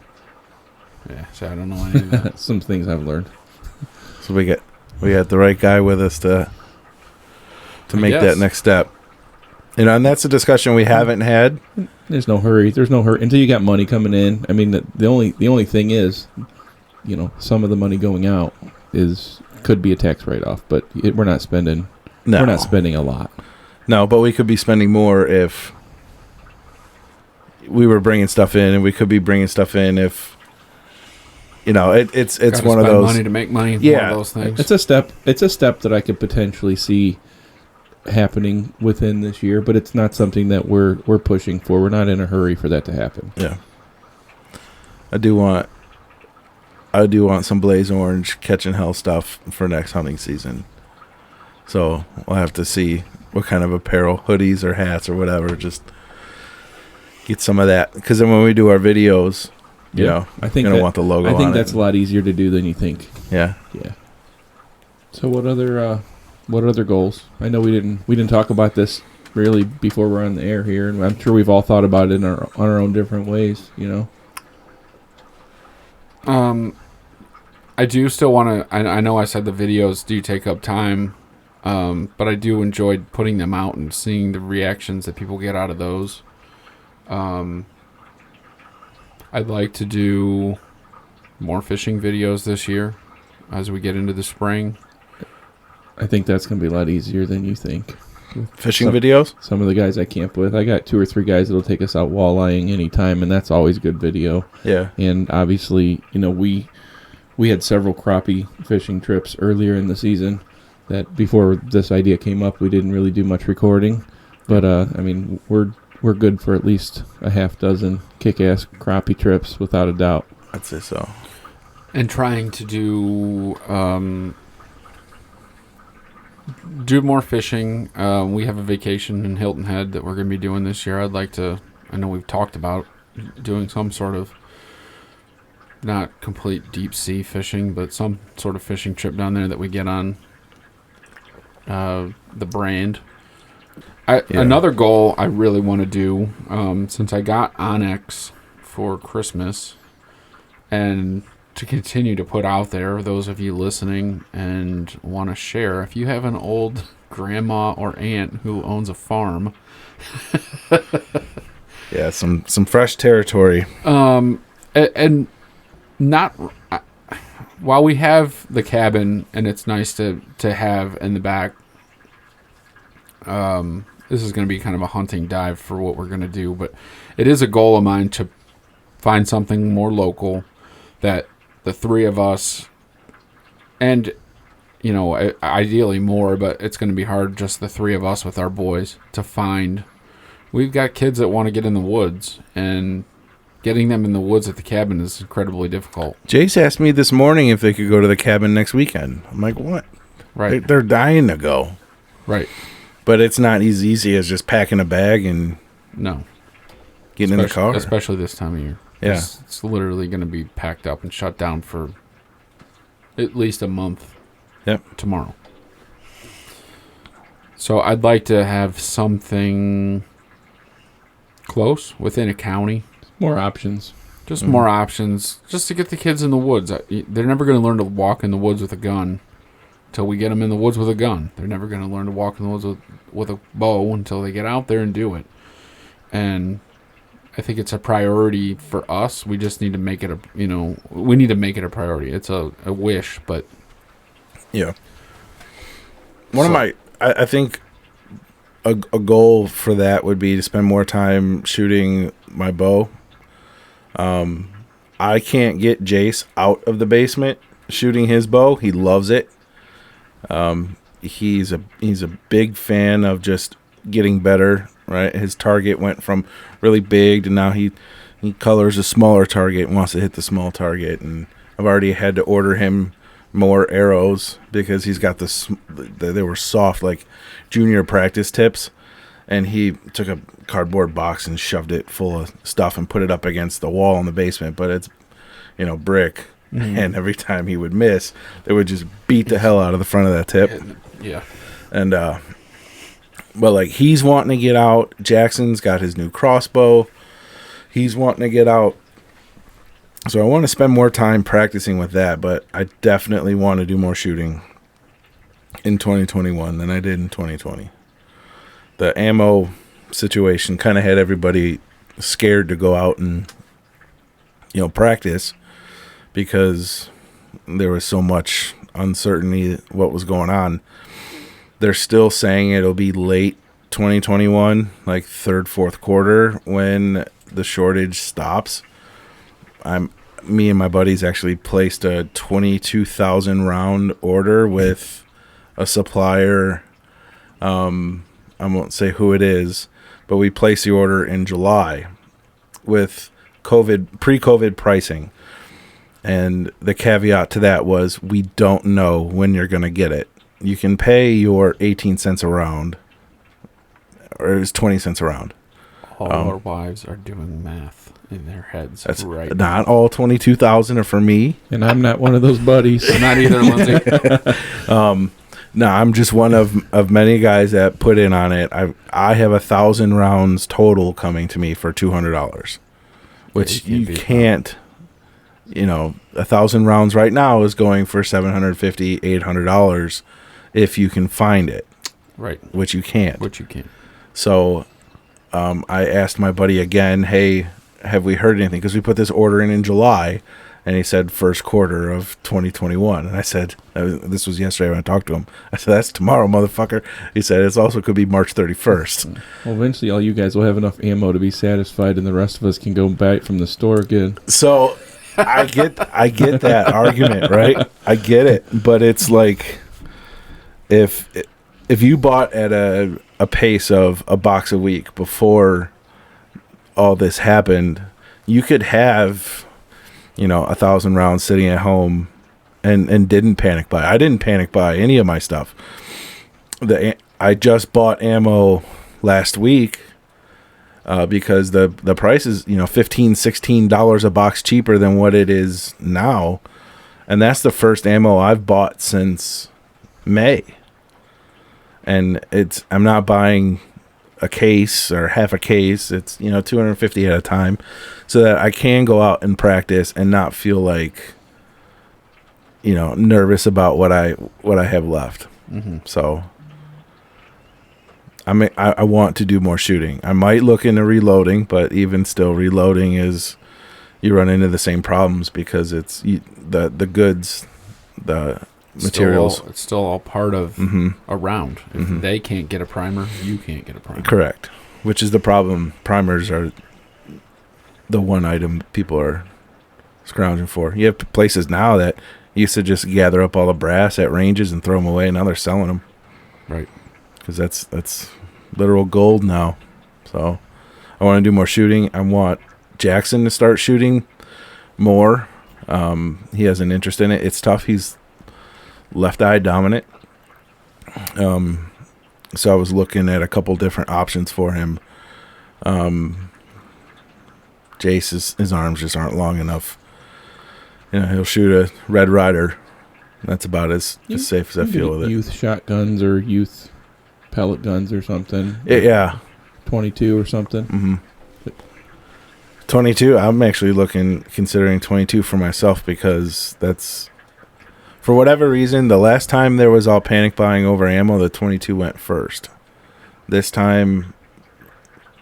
Yeah, so I don't know any of that. Some things I've learned. So we got the right guy with us to make that next step. And that's a discussion we haven't had. There's no hurry. Until you got money coming in. I mean, the only thing is, some of the money going out could be a tax write-off, but we're not spending. No. We're not spending a lot. No, but we could be spending more if we were bringing stuff in, and we could be bringing stuff in if it's one of those money to make money. Yeah, one of those things. It's a step that I could potentially see happening within this year, but it's not something that we're pushing for. We're not in a hurry for that to happen. Yeah, I do want some Blaze Orange Catchin Hell stuff for next hunting season. So we'll have to see what kind of apparel, hoodies or hats or whatever. Just get some of that, because then when we do our videos, I think gonna want the logo. I think that's a lot easier to do than you think. Yeah. So what other goals? I know we didn't talk about this really before we're on the air here, and I'm sure we've all thought about it on our own different ways. I do still want to. I know I said the videos do take up time, but I do enjoy putting them out and seeing the reactions that people get out of those. I'd like to do more fishing videos this year as we get into the spring. I think that's going to be a lot easier than you think. Fishing videos? Some of the guys I camp with, I got 2 or 3 guys that'll take us out walleying anytime, and that's always good video. Yeah. And obviously, we had several crappie fishing trips earlier in the season that before this idea came up, we didn't really do much recording. But, we're good for at least a half dozen kick-ass crappie trips, without a doubt. I'd say so. And trying to do more fishing. We have a vacation in Hilton Head that we're going to be doing this year. I know we've talked about doing some sort of, not complete deep sea fishing, but some sort of fishing trip down there that we get on the brand. Another goal I really want to do, since I got Onyx for Christmas, and to continue to put out there, those of you listening and want to share, if you have an old grandma or aunt who owns a farm. Yeah, some fresh territory. And not... while we have the cabin, and it's nice to have in the back... this is going to be kind of a hunting dive for what we're going to do, but it is a goal of mine to find something more local that the 3 of us, and ideally more, but it's going to be hard just the three of us with our boys to find. We've got kids that want to get in the woods, and getting them in the woods at the cabin is incredibly difficult. Jace asked me this morning if they could go to the cabin next weekend. I'm like, what? Right. They're dying to go. Right. But it's not as easy as just packing a bag and getting in the car. Especially this time of year. Yeah. It's literally going to be packed up and shut down for at least a month. Yep. Tomorrow. So I'd like to have something close within a county. More options. Just more options, just to get the kids in the woods. They're never going to learn to walk in the woods with a gun until we get them in the woods with a gun. They're never going to learn to walk in the woods with a bow until they get out there and do it. And I think it's a priority for us. We just need to make it we need to make it a priority. It's a wish, but yeah. I think a goal for that would be to spend more time shooting my bow. I can't get Jace out of the basement shooting his bow. He loves it. He's a big fan of just getting better, right? His target went from really big to now he colors a smaller target and wants to hit the small target. And I've already had to order him more arrows because he's got they were soft, like junior practice tips. And he took a cardboard box and shoved it full of stuff and put it up against the wall in the basement. But it's, brick. Mm-hmm. And every time he would miss, they would just beat the hell out of the front of that tip. Yeah. And, but like he's wanting to get out. Jackson's got his new crossbow. He's wanting to get out. So I want to spend more time practicing with that. But I definitely want to do more shooting in 2021 than I did in 2020. The ammo situation kind of had everybody scared to go out and, practice because there was so much uncertainty what was going on. They're still saying it'll be late 2021, like third, fourth quarter when the shortage stops. Me and my buddies actually placed a 22,000 round order with a supplier. I won't say who it is, but we placed the order in July with pre-COVID pricing. And the caveat to that was we don't know when you're going to get it. You can pay your 18 cents a round, or it's 20 cents a round. All our wives are doing math in their heads. That's right. Not all 22,000 are for me. And I'm not one of those buddies. Not either, Lindsay. No, I'm just one of many guys that put in on it. I have 1,000 rounds total coming to me for $200, which you can't. 1,000 rounds right now is going for $750, $800 if you can find it. Right. Which you can't. So, I asked my buddy again, hey, have we heard anything? Because we put this order in July. And he said first quarter of 2021. And I said, this was yesterday when I talked to him. I said, that's tomorrow, motherfucker. He said, it also could be March 31st. Well, eventually all you guys will have enough ammo to be satisfied and the rest of us can go buy it from the store again. So I get that argument, right? I get it. But it's like if you bought at a pace of a box a week before all this happened, you could have 1,000 rounds sitting at home and didn't panic buy. I didn't panic buy any of my stuff. I just bought ammo last week because the price is, $15, $16 a box cheaper than what it is now. And that's the first ammo I've bought since May. And I'm not buying a case or half a case. It's 250 at a time, so that I can go out and practice and not feel like nervous about what I have left. Mm-hmm. So I want to do more shooting. I might look into reloading, but even still, reloading is you run into the same problems because it's the goods, the materials. It's still all part of a round. If they can't get a primer, you can't get a primer. Correct. Which is the problem. Primers are the one item people are scrounging for. You have places now that Used to just gather up all the brass at ranges and throw them away. Now they're selling them. Right. Because that's literal gold now. So I want to do more shooting. I want Jackson to start shooting more. He has an interest in it. It's tough. He's left eye dominant. So I was looking at a couple different options for him. Jace, his arms just aren't long enough. He'll shoot a Red Ryder. That's about as safe as I feel with it. Youth shotguns or youth pellet guns or something. Yeah. 22 or something. Mm-hmm. 22, I'm actually considering 22 for myself because that's, for whatever reason, the last time there was all panic buying over ammo, the 22 went first. This time,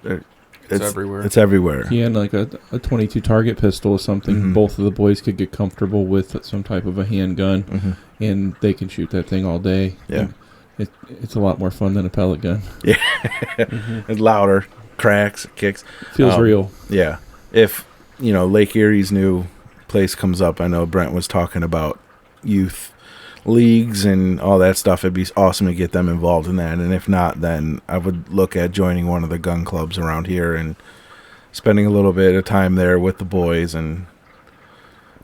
it's everywhere. It's everywhere. Yeah, and like a 22 target pistol or something, Mm-hmm. both of the boys could get comfortable with some type of a handgun, Mm-hmm. and they can shoot that thing all day. Yeah. It's a lot more fun than a pellet gun. Yeah. Mm-hmm. It's louder, cracks, kicks. Feels real. Yeah. If, Lake Erie's new place comes up, I know Brent was talking about youth leagues and all that stuff. It'd be awesome to get them involved in that. And if not, then I would look at joining one of the gun clubs around here and spending a little bit of time there with the boys and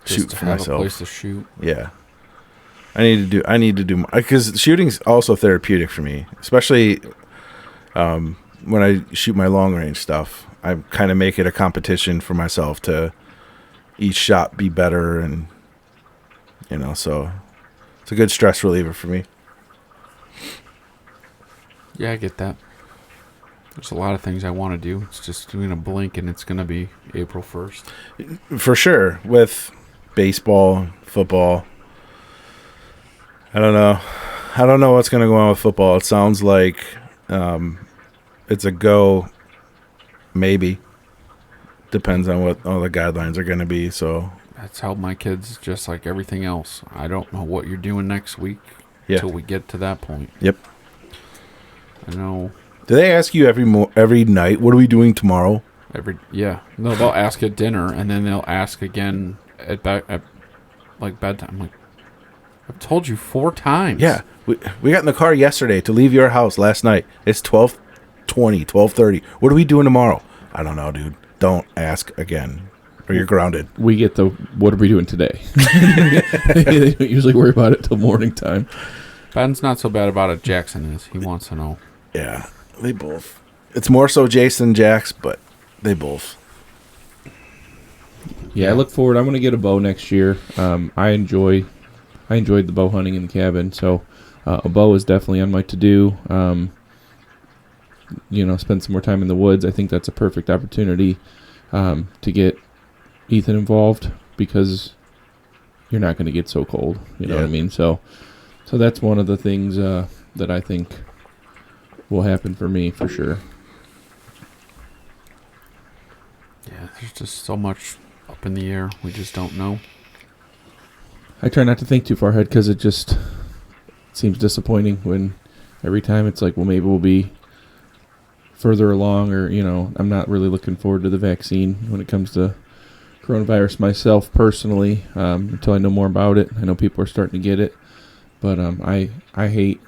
shoot for myself. A place to shoot. Yeah. I need to do more because shooting's also therapeutic for me, especially when I shoot my long range stuff. I kind of make it a competition for myself to each shot be better, and so it's a good stress reliever for me. Yeah, I get that. There's a lot of things I want to do. It's just going to blink and it's going to be April 1st. For sure. With baseball, football. I don't know what's going to go on with football. It sounds like it's a go, maybe. Depends on what all the guidelines are going to be. So that's how my kids, just like everything else. I don't know what you're doing next week until we get to that point. Yep. I know. Do they ask you every night, what are we doing tomorrow? No, they'll ask at dinner, and then they'll ask again at bedtime. Like, I've told you 4 times. Yeah. We got in the car yesterday to leave your house last night. It's 12:20, 12:30. What are we doing tomorrow? I don't know, dude. Don't ask again, or you're grounded. We get the, what are we doing today? They don't usually worry about it till morning time. Ben's not so bad about it. Jackson is. He wants to know. Yeah, they both. It's more so Jason Jax, but they both. Yeah, I look forward. I'm going to get a bow next year. I enjoyed the bow hunting in the cabin, so a bow is definitely on my to-do. Spend some more time in the woods. I think that's a perfect opportunity to get Ethan involved because you're not going to get so cold. You know what I mean? So that's one of the things that I think will happen for me for sure. Yeah, there's just so much up in the air. We just don't know. I try not to think too far ahead because it just seems disappointing when every time it's like, well, maybe we'll be further along, or I'm not really looking forward to the vaccine when it comes to coronavirus myself personally, until I know more about it. I know people are starting to get it, but I hate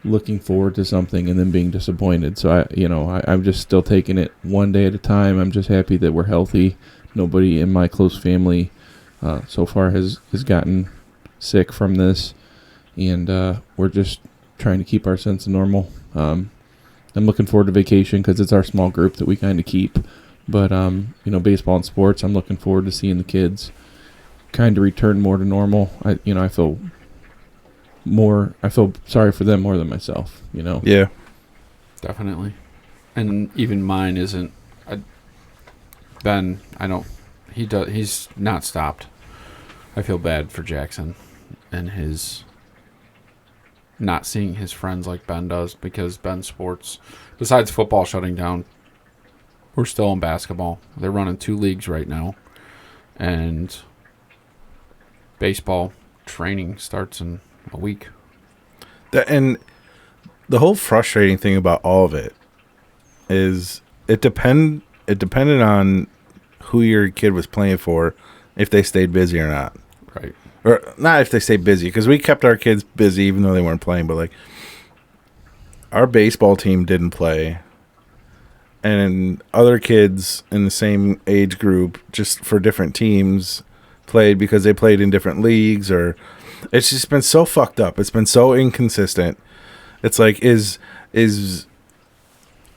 looking forward to something and then being disappointed. So I'm just still taking it one day at a time. I'm just happy that we're healthy. Nobody in my close family so far has gotten sick from this, and we're just trying to keep our sense of normal. I'm looking forward to vacation because it's our small group that we kind of keep. But, baseball and sports, I'm looking forward to seeing the kids kind of return more to normal. I feel sorry for them more than myself, Yeah. Definitely. And even mine isn't. He's not stopped. I feel bad for Jackson and his not seeing his friends like Ben does, because Ben's sports, besides football shutting down, we're still in basketball. They're running 2 leagues right now, and baseball training starts in a week. And the whole frustrating thing about all of it is it depended on who your kid was playing for, if they stayed busy or not. Right. or not if they say busy, because we kept our kids busy even though they weren't playing, but like our baseball team didn't play, and other kids in the same age group just for different teams played because they played in different leagues, or it's just been so fucked up. It's been so inconsistent. It's like,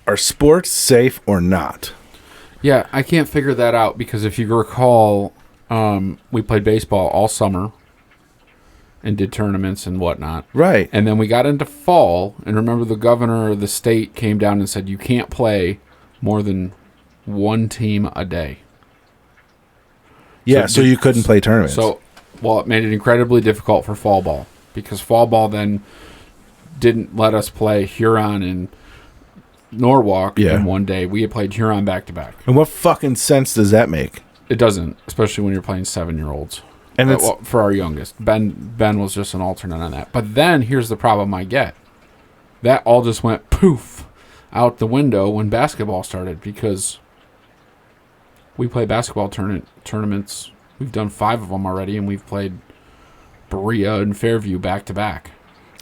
are sports safe or not? Yeah, I can't figure that out because if you recall, we played baseball all summer and did tournaments and whatnot. Right. And then we got into fall, and remember the governor of the state came down and said you can't play more than one team a day. Yeah, so you couldn't play tournaments. So, well, it made it incredibly difficult for fall ball because fall ball then didn't let us play Huron and Norwalk in one day. We had played Huron back-to-back. And what fucking sense does that make? It doesn't, especially when you're playing 7-year-olds. And it's for our youngest. Ben was just an alternate on that. But then here's the problem I get. That all just went poof out the window when basketball started because we play basketball tournaments. We've done 5 of them already, and we've played Berea and Fairview back-to-back.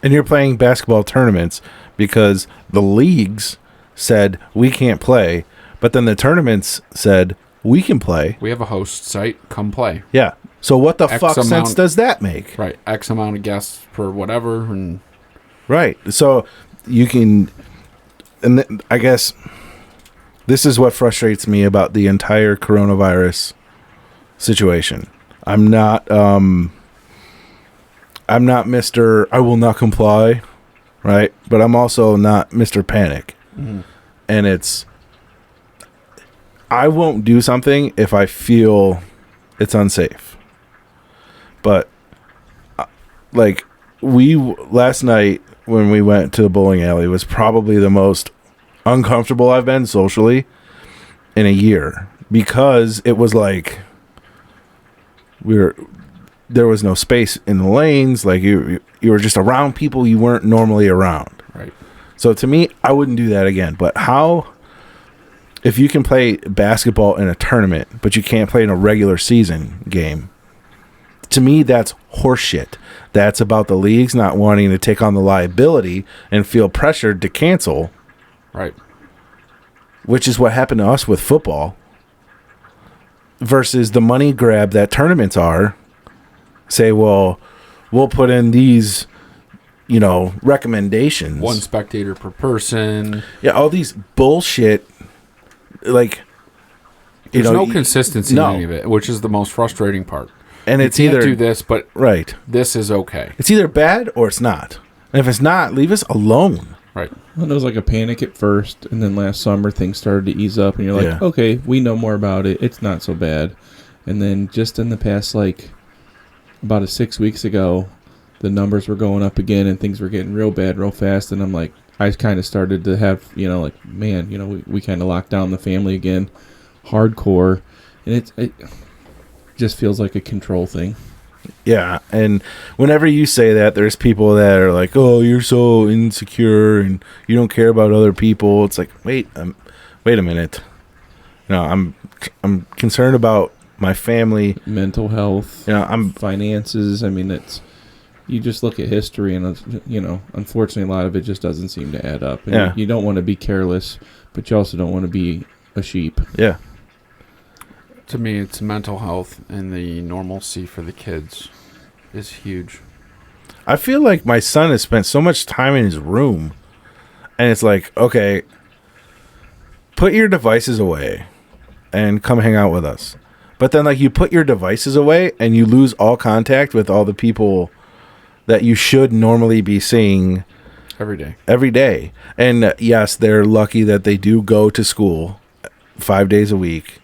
And you're playing basketball tournaments because the leagues said we can't play, but then the tournaments said we can play. We have a host site. Come play. Yeah. So what the fuck sense does that make? Right. X amount of guests per whatever. And right. So you can... And I guess this is what frustrates me about the entire coronavirus situation. I'm not Mr. I will not comply, right? But I'm also not Mr. Panic. Mm-hmm. And it's... I won't do something if I feel it's unsafe. But, like, last night when we went to the bowling alley was probably the most uncomfortable I've been socially in a year. Because it was like, there was no space in the lanes. Like, you were just around people you weren't normally around. Right. So to me, I wouldn't do that again. But if you can play basketball in a tournament, but you can't play in a regular season game, to me, that's horseshit. That's about the leagues not wanting to take on the liability and feel pressured to cancel. Right. Which is what happened to us with football. Versus the money grab that tournaments are. Say, well, we'll put in these, recommendations. 1 spectator per person. Yeah, all these bullshit, like... There's no consistency in any of it, which is the most frustrating part. And it's either do this, but right. This is okay. It's either bad or it's not. And if it's not, leave us alone. Right. Well, it was like a panic at first, and then last summer things started to ease up, and you're like, okay, we know more about it. It's not so bad. And then just in the past, about 6 weeks ago, the numbers were going up again, and things were getting real bad real fast. And I'm like, I kind of started to have, we kind of locked down the family again, hardcore, and it just feels like a control thing. Yeah, and whenever you say that, there's people that are like, "Oh, you're so insecure and you don't care about other people." It's like, wait a minute. I'm concerned about my family, mental health, I'm finances. I mean, you just look at history, and unfortunately, a lot of it just doesn't seem to add up. And you don't want to be careless, but you also don't want to be a sheep. Yeah. To me, it's mental health, and the normalcy for the kids is huge. I feel like my son has spent so much time in his room, and it's like, okay, put your devices away and come hang out with us. But then, you put your devices away, and you lose all contact with all the people that you should normally be seeing every day. And yes, they're lucky that they do go to school 5 days a week.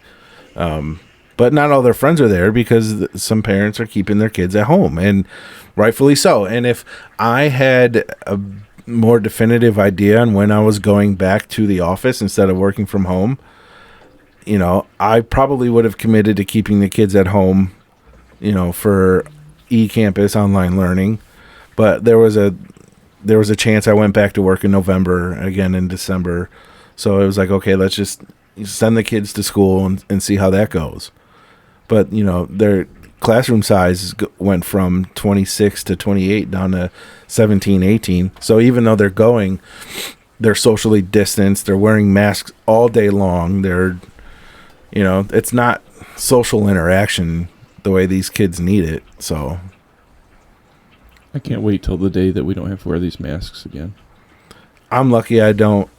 But not all their friends are there because some parents are keeping their kids at home, and rightfully so. And if I had a more definitive idea on when I was going back to the office instead of working from home, I probably would have committed to keeping the kids at home, for e-campus online learning. But there was a chance I went back to work in November, again in December. So it was like, okay, let's just send the kids to school and see how that goes. But, classroom size went from 26 to 28 down to 17, 18. So even though they're socially distanced, they're wearing masks all day long. It's not social interaction the way these kids need it. So I can't wait till the day that we don't have to wear these masks again. I'm lucky I don't.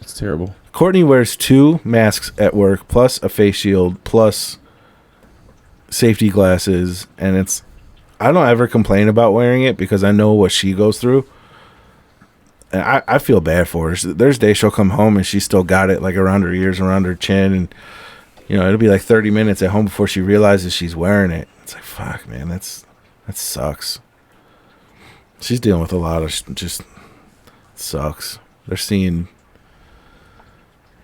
It's terrible. Courtney wears 2 masks at work, plus a face shield, plus safety glasses, and I don't ever complain about wearing it because I know what she goes through. And I feel bad for her. There's days she'll come home and she's still got it like around her ears, around her chin, and it'll be like 30 minutes at home before she realizes she's wearing it. It's like, fuck, man, that sucks. She's dealing with a lot of just sucks. They're seeing,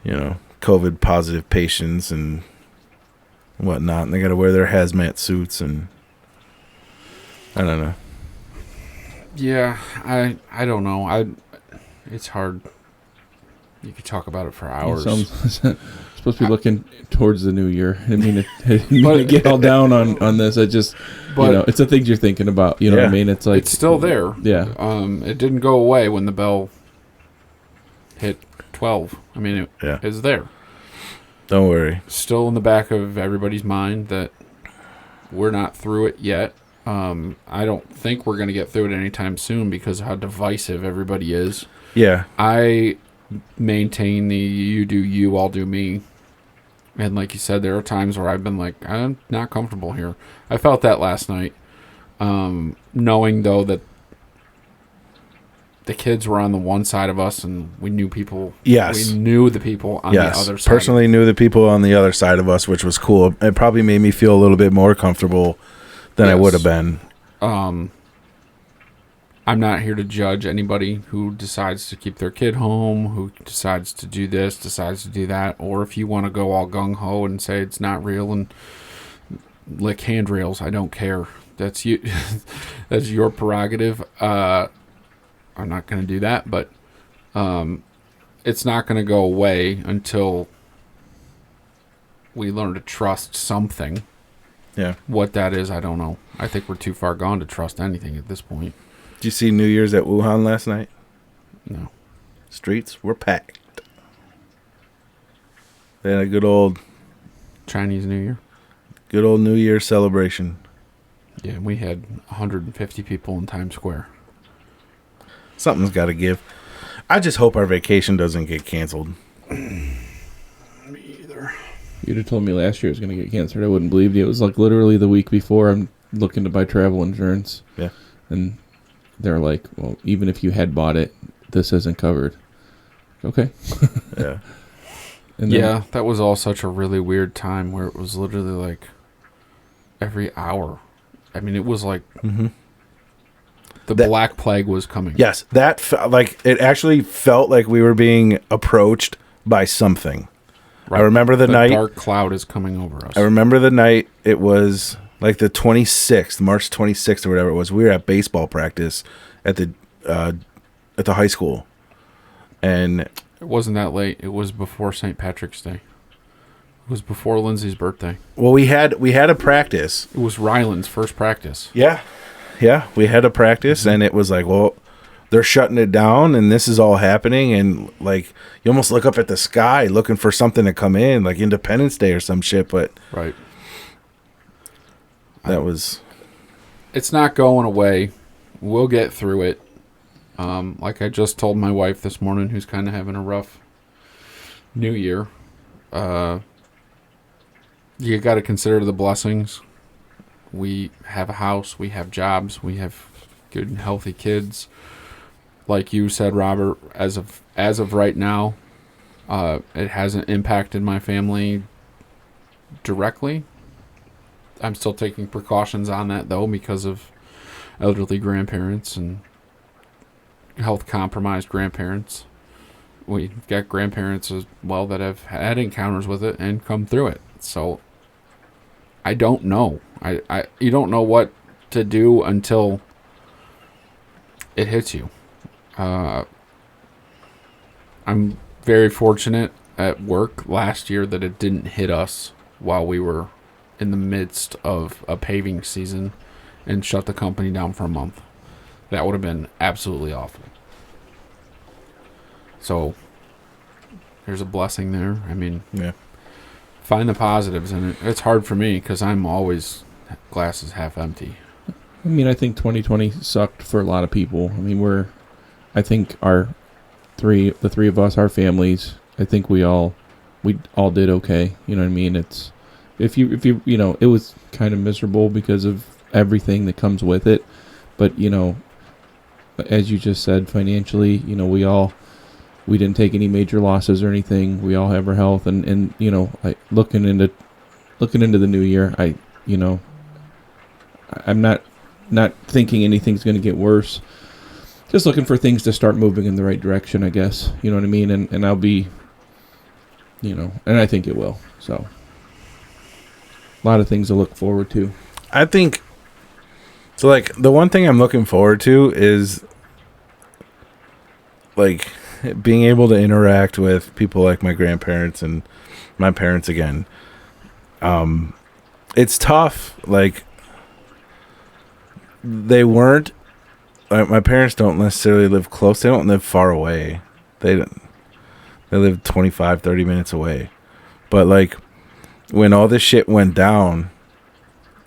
COVID positive patients and whatnot, and they got to wear their hazmat suits, and I don't know. Yeah, I don't know. It's hard. You could talk about it for hours. Supposed to be looking towards the new year. I mean, to get all down on this. It's the things you're thinking about. You know what I mean? It's like it's still there. Yeah. It didn't go away when the bell hit 12. I mean, it's there. Don't worry. Still in the back of everybody's mind that we're not through it yet. I don't think we're going to get through it anytime soon because of how divisive everybody is. Yeah. I maintain the you do you, I'll do me. And like you said, there are times where I've been like, I'm not comfortable here. I felt that last night. Knowing, though, that the kids were on the one side of us and we knew people. Yes. We knew the people on the other side. Personally knew the people on the other side of us, which was cool. It probably made me feel a little bit more comfortable than I would have been. I'm not here to judge anybody who decides to keep their kid home, who decides to do this, decides to do that, or if you want to go all gung-ho and say it's not real and lick handrails, I don't care. That's you. That's your prerogative. I'm not going to do that, but it's not going to go away until we learn to trust something. Yeah. What that is, I don't know. I think we're too far gone to trust anything at this point. Did you see New Year's at Wuhan last night? No. Streets were packed. They had a good old Chinese New Year. Good old New Year celebration. Yeah, we had 150 people in Times Square. Something's got to give. I just hope our vacation doesn't get canceled. Me either. You'd have told me last year it was going to get canceled. I wouldn't believe you. It was like literally the week before I'm looking to buy travel insurance. Yeah. And they're like, well, even if you had bought it, this isn't covered. Okay. Yeah. And then, yeah, that was all such a really weird time where it was literally like every hour. I mean, it was like the Black Plague was coming. Yes, that it actually felt like we were being approached by something. Right. I remember the night. Dark cloud is coming over us. I remember the night. It was like the 26th, March 26th or whatever it was. We were at baseball practice at the high school, and it wasn't that late. It was before St. Patrick's Day. It was before Lindsay's birthday. Well, we had a practice. It was Ryland's first practice. Yeah, we had a practice, and it was like, well, they're shutting it down, and this is all happening, and like you almost look up at the sky looking for something to come in, like Independence Day or some shit. But right, it's not going away. We'll get through it. Like I just told my wife this morning, who's kind of having a rough New Year. You got to consider the blessings. We have a house, we have jobs, we have good and healthy kids. Like you said, Robert, as of right now, it hasn't impacted my family directly. I'm still taking precautions on that though because of elderly grandparents and health compromised grandparents. We've got grandparents as well that have had encounters with it and come through it. So I don't know. You don't know what to do until it hits you. I'm very fortunate at work last year that it didn't hit us while we were in the midst of a paving season and shut the company down for a month. That would have been absolutely awful. So there's a blessing there. I mean, yeah. Find the positives in it. It's hard for me because I'm always glasses half empty. I mean, I think 2020 sucked for a lot of people. I mean, I think the three of us, our families, I think we all did okay. You know what I mean? It's if you it was kind of miserable because of everything that comes with it, but as you just said, financially, we didn't take any major losses or anything. We all have our health, and looking into the new year, I'm not thinking anything's going to get worse. Just looking for things to start moving in the right direction, I guess. You know what I mean? And I'll be, and I think it will. So a lot of things to look forward to. I think so. Like, the one thing I'm looking forward to is like being able to interact with people like my grandparents and my parents again. It's tough. Like, they weren't. My parents don't necessarily live close. They don't live far away. They live 25, 30 minutes away. But like, when all this shit went down,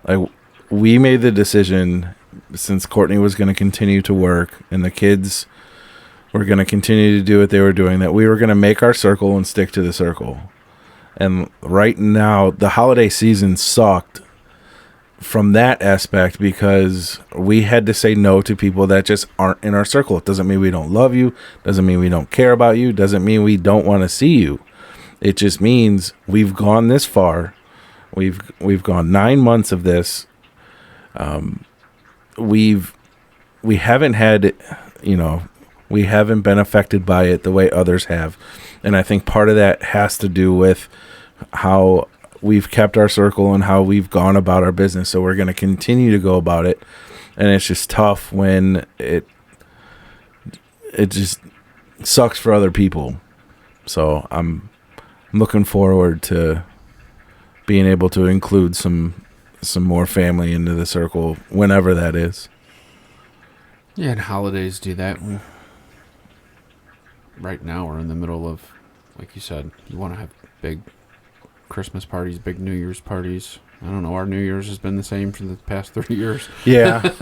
like, we made the decision, since Courtney was going to continue to work and the kids were going to continue to do what they were doing, that we were going to make our circle and stick to the circle. And right now, the holiday season sucked from that aspect because we had to say no to people that just aren't in our circle. It doesn't mean we don't love you, doesn't mean we don't care about you, doesn't mean we don't want to see you. It just means we've gone this far. We've gone 9 months of this. We haven't had, we haven't been affected by it the way others have. And I think part of that has to do with how we've kept our circle and how we've gone about our business. So we're going to continue to go about it. And it's just tough when it just sucks for other people. So I'm looking forward to being able to include some more family into the circle whenever that is. Yeah, and holidays do that. Right now we're in the middle of, like you said, you want to have big Christmas parties, big New Year's parties. I don't know. Our New Year's has been the same for the past 30 years. Yeah.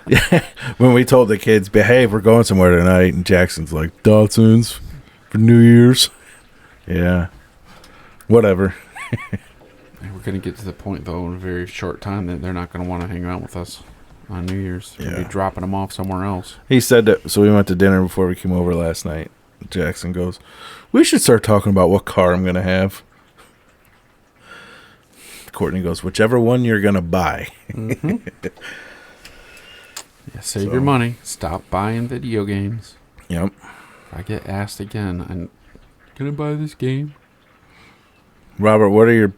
Yeah. When we told the kids, behave, we're going somewhere tonight, and Jackson's like, Dotson's for New Year's. Yeah. Whatever. We're going to get to the point, though, in a very short time that they're not going to want to hang out with us on New Year's. We'll be dropping them off somewhere else. He said that, so we went to dinner before we came over last night. Jackson goes, we should start talking about what car I'm going to have. Courtney goes, whichever one you're going to buy. Mm-hmm. Yeah, save your money. Stop buying video games. Yep. If I get asked again, I'm going to buy this game. Robert, what are your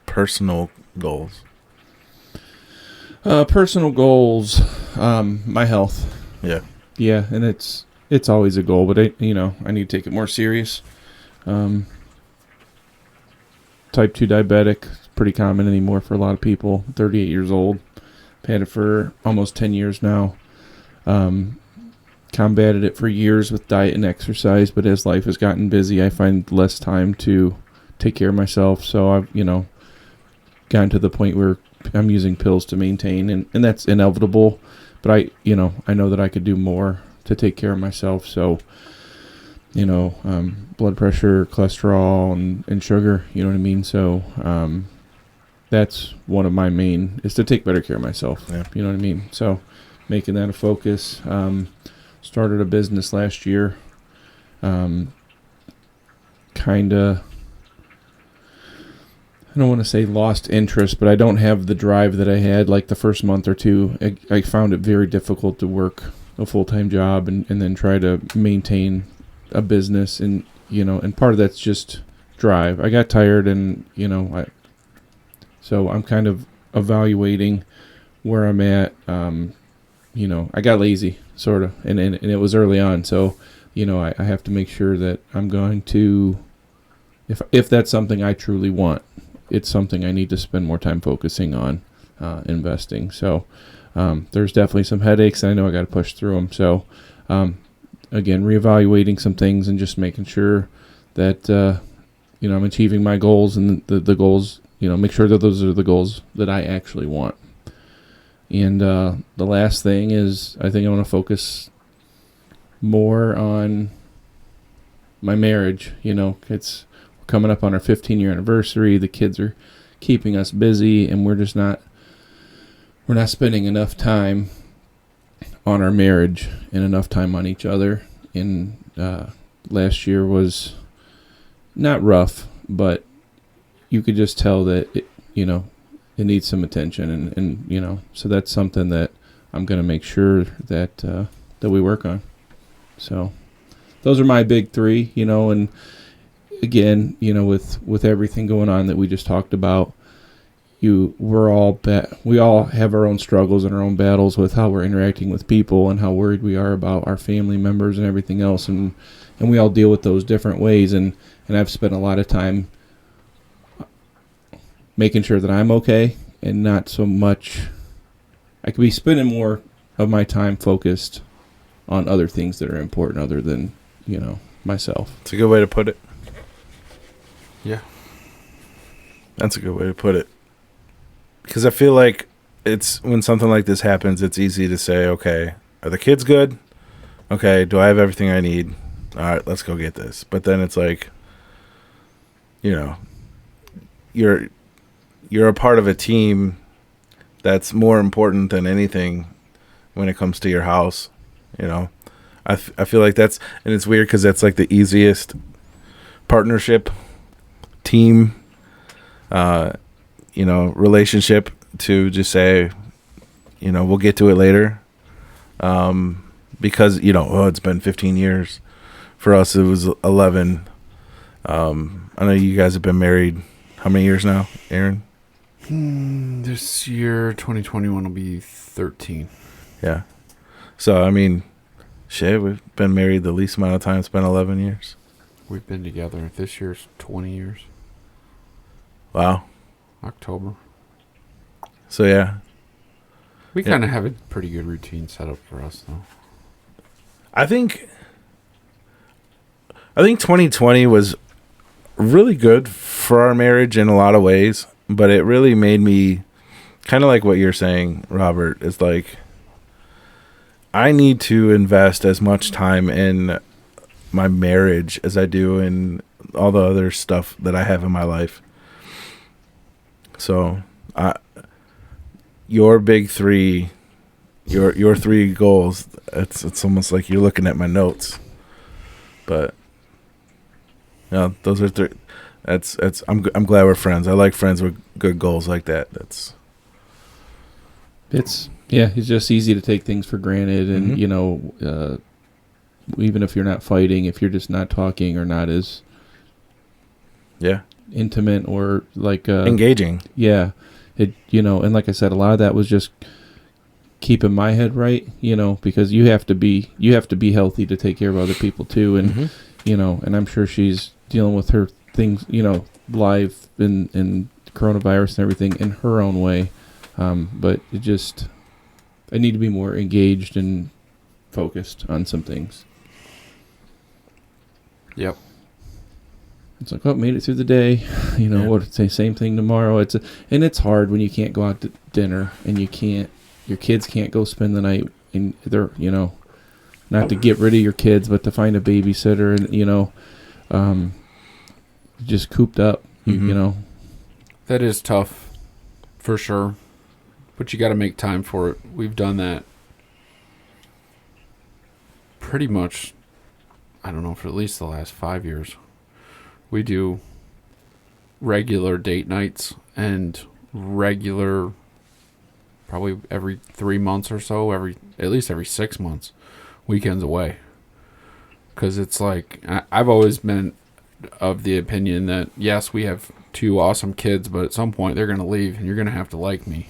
personal goals? Personal goals, my health. Yeah. Yeah, and it's always a goal, but I need to take it more serious. Type 2 diabetic. Pretty common anymore for a lot of people. 38 years old. I've had it for almost 10 years now. Combated it for years with diet and exercise, but as life has gotten busy, I find less time to take care of myself. So I've, gotten to the point where I'm using pills to maintain, and that's inevitable. But I know that I could do more to take care of myself. So, blood pressure, cholesterol, and sugar, you know what I mean? So, that's one of my main, is to take better care of myself. Yeah. You know what I mean? So making that a focus. Started a business last year. Kind of, I don't want to say lost interest, but I don't have the drive that I had like the first month or two. I found it very difficult to work a full-time job and then try to maintain a business. And, and part of that's just drive. I got tired and, so I'm kind of evaluating where I'm at. I got lazy, sort of, and it was early on. So, I have to make sure that I'm going to, if that's something I truly want, it's something I need to spend more time focusing on investing. So there's definitely some headaches, and I know I got to push through them. So again, reevaluating some things and just making sure that I'm achieving my goals, and the goals, make sure that those are the goals that I actually want. And the last thing is, I think I want to focus more on my marriage. It's coming up on our 15-year anniversary. The kids are keeping us busy, and we're not spending enough time on our marriage and enough time on each other. And last year was not rough, but you could just tell that it needs some attention, and so that's something that I'm going to make sure that we work on. So those are my big three, and again, with everything going on that we just talked about, we all have our own struggles and our own battles with how we're interacting with people and how worried we are about our family members and everything else, and we all deal with those different ways, and I've spent a lot of time making sure that I'm okay, and not so much. I could be spending more of my time focused on other things that are important other than, myself. It's a good way to put it. Yeah. That's a good way to put it. Because I feel like it's when something like this happens, it's easy to say, okay, are the kids good? Okay, do I have everything I need? All right, let's go get this. But then it's like, you're a part of a team that's more important than anything when it comes to your house. I feel like that's, and it's weird because that's like the easiest partnership, team, relationship to just say, we'll get to it later. Because, it's been 15 years. For us, it was 11. I know you guys have been married how many years now, Aaron? This year, 2021, will be 13. Yeah. So, I mean, shit, we've been married the least amount of time. It's been 11 years. We've been together. This year's 20 years. Wow. October. So, yeah. We kind of have a pretty good routine set up for us, though. I think 2020 was really good for our marriage in a lot of ways, but it really made me kind of like what you're saying, Robert, is like, I need to invest as much time in my marriage as I do in all the other stuff that I have in my life. So, your big three, your three goals, it's almost like you're looking at my notes. But those are three. I'm glad we're friends. I like friends with good goals like that. It's just easy to take things for granted, and even if you're not fighting, if you're just not talking or not as intimate or like engaging. Yeah. And like I said, a lot of that was just keeping my head right, because you have to be healthy to take care of other people too. And, and I'm sure she's dealing with her things, live and coronavirus and everything in her own way. But I need to be more engaged and focused on some things. Yep. It's like, made it through the day. What say? Same thing tomorrow. And it's hard when you can't go out to dinner and your kids can't go spend the night, and they're, not to get rid of your kids, but to find a babysitter and, just cooped up, That is tough, for sure. But you got to make time for it. We've done that pretty much, I don't know, for at least the last 5 years. We do regular date nights and regular, probably every 3 months or so, at least every 6 months, weekends away. Because it's like, I've always been of the opinion that, yes, we have 2 awesome kids, but at some point they're going to leave and you're going to have to like me.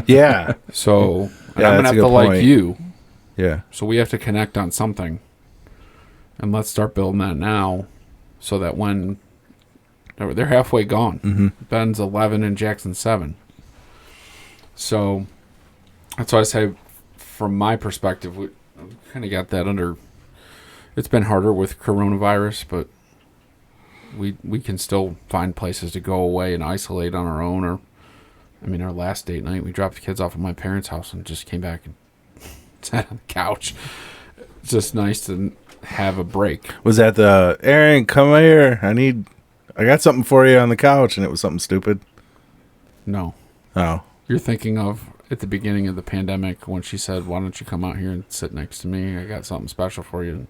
Yeah. So I'm going to have to like you. Yeah. So we have to connect on something. And let's start building that now so that when They're halfway gone. Mm-hmm. Ben's 11 and Jackson's 7. So that's why I say, from my perspective, we kind of got that under. It's been harder with coronavirus, but we can still find places to go away and isolate on our own. Or, I mean, our last date night, we dropped the kids off at my parents' house and just came back and sat on the couch. It's just nice to have a break. Was that the Aaron? Come here. I got something for you on the couch, and it was something stupid. No. Oh. You're thinking of at the beginning of the pandemic when she said, "Why don't you come out here and sit next to me? I got something special for you." And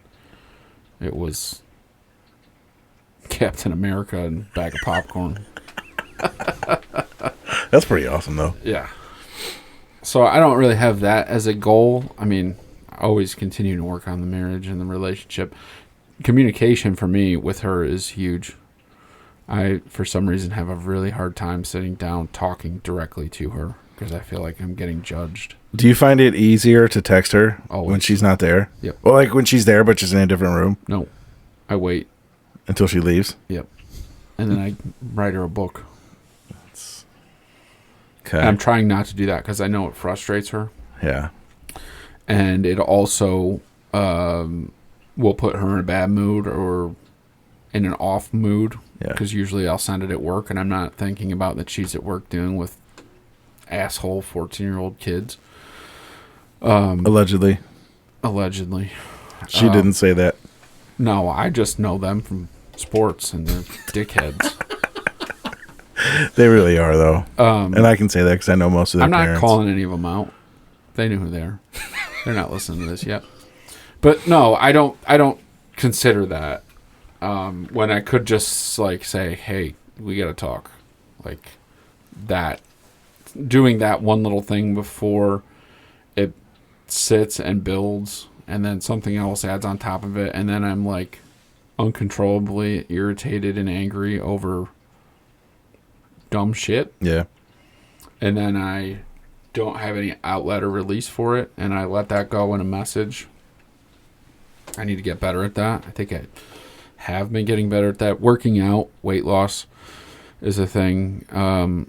it was Captain America and a bag of popcorn. That's pretty awesome, though. Yeah. So I don't really have that as a goal. I mean, I always continue to work on the marriage and the relationship. Communication for me with her is huge. I, for some reason, have a really hard time sitting down talking directly to her because I feel like I'm getting judged. Do you find it easier to text her Always. when she's not there? Yep. Well, like when she's there, but she's in a different room? No. I wait. Until she leaves? Yep. And then I write her a book. Okay. And I'm trying not to do that because I know it frustrates her. Yeah. And it also will put her in a bad mood or in an off mood. Yeah. Because usually I'll send it at work and I'm not thinking about that she's at work dealing with asshole 14-year-old kids. Allegedly. She didn't say that. No, I just know them from sports and they're dickheads. They really are, though. And I can say that because I know most of their parents. I'm not calling any of them out. They knew who they are. They're not listening to this yet. But no, I don't consider that. When I could just like say, "Hey, we got to talk." Like that, doing that one little thing before it sits and builds, and then something else adds on top of it, and then I'm like uncontrollably irritated and angry over dumb shit. Yeah. And then I don't have any outlet or release for it, and I let that go in a message. I need to get better at that. I think I have been getting better at that. Working out, weight loss is a thing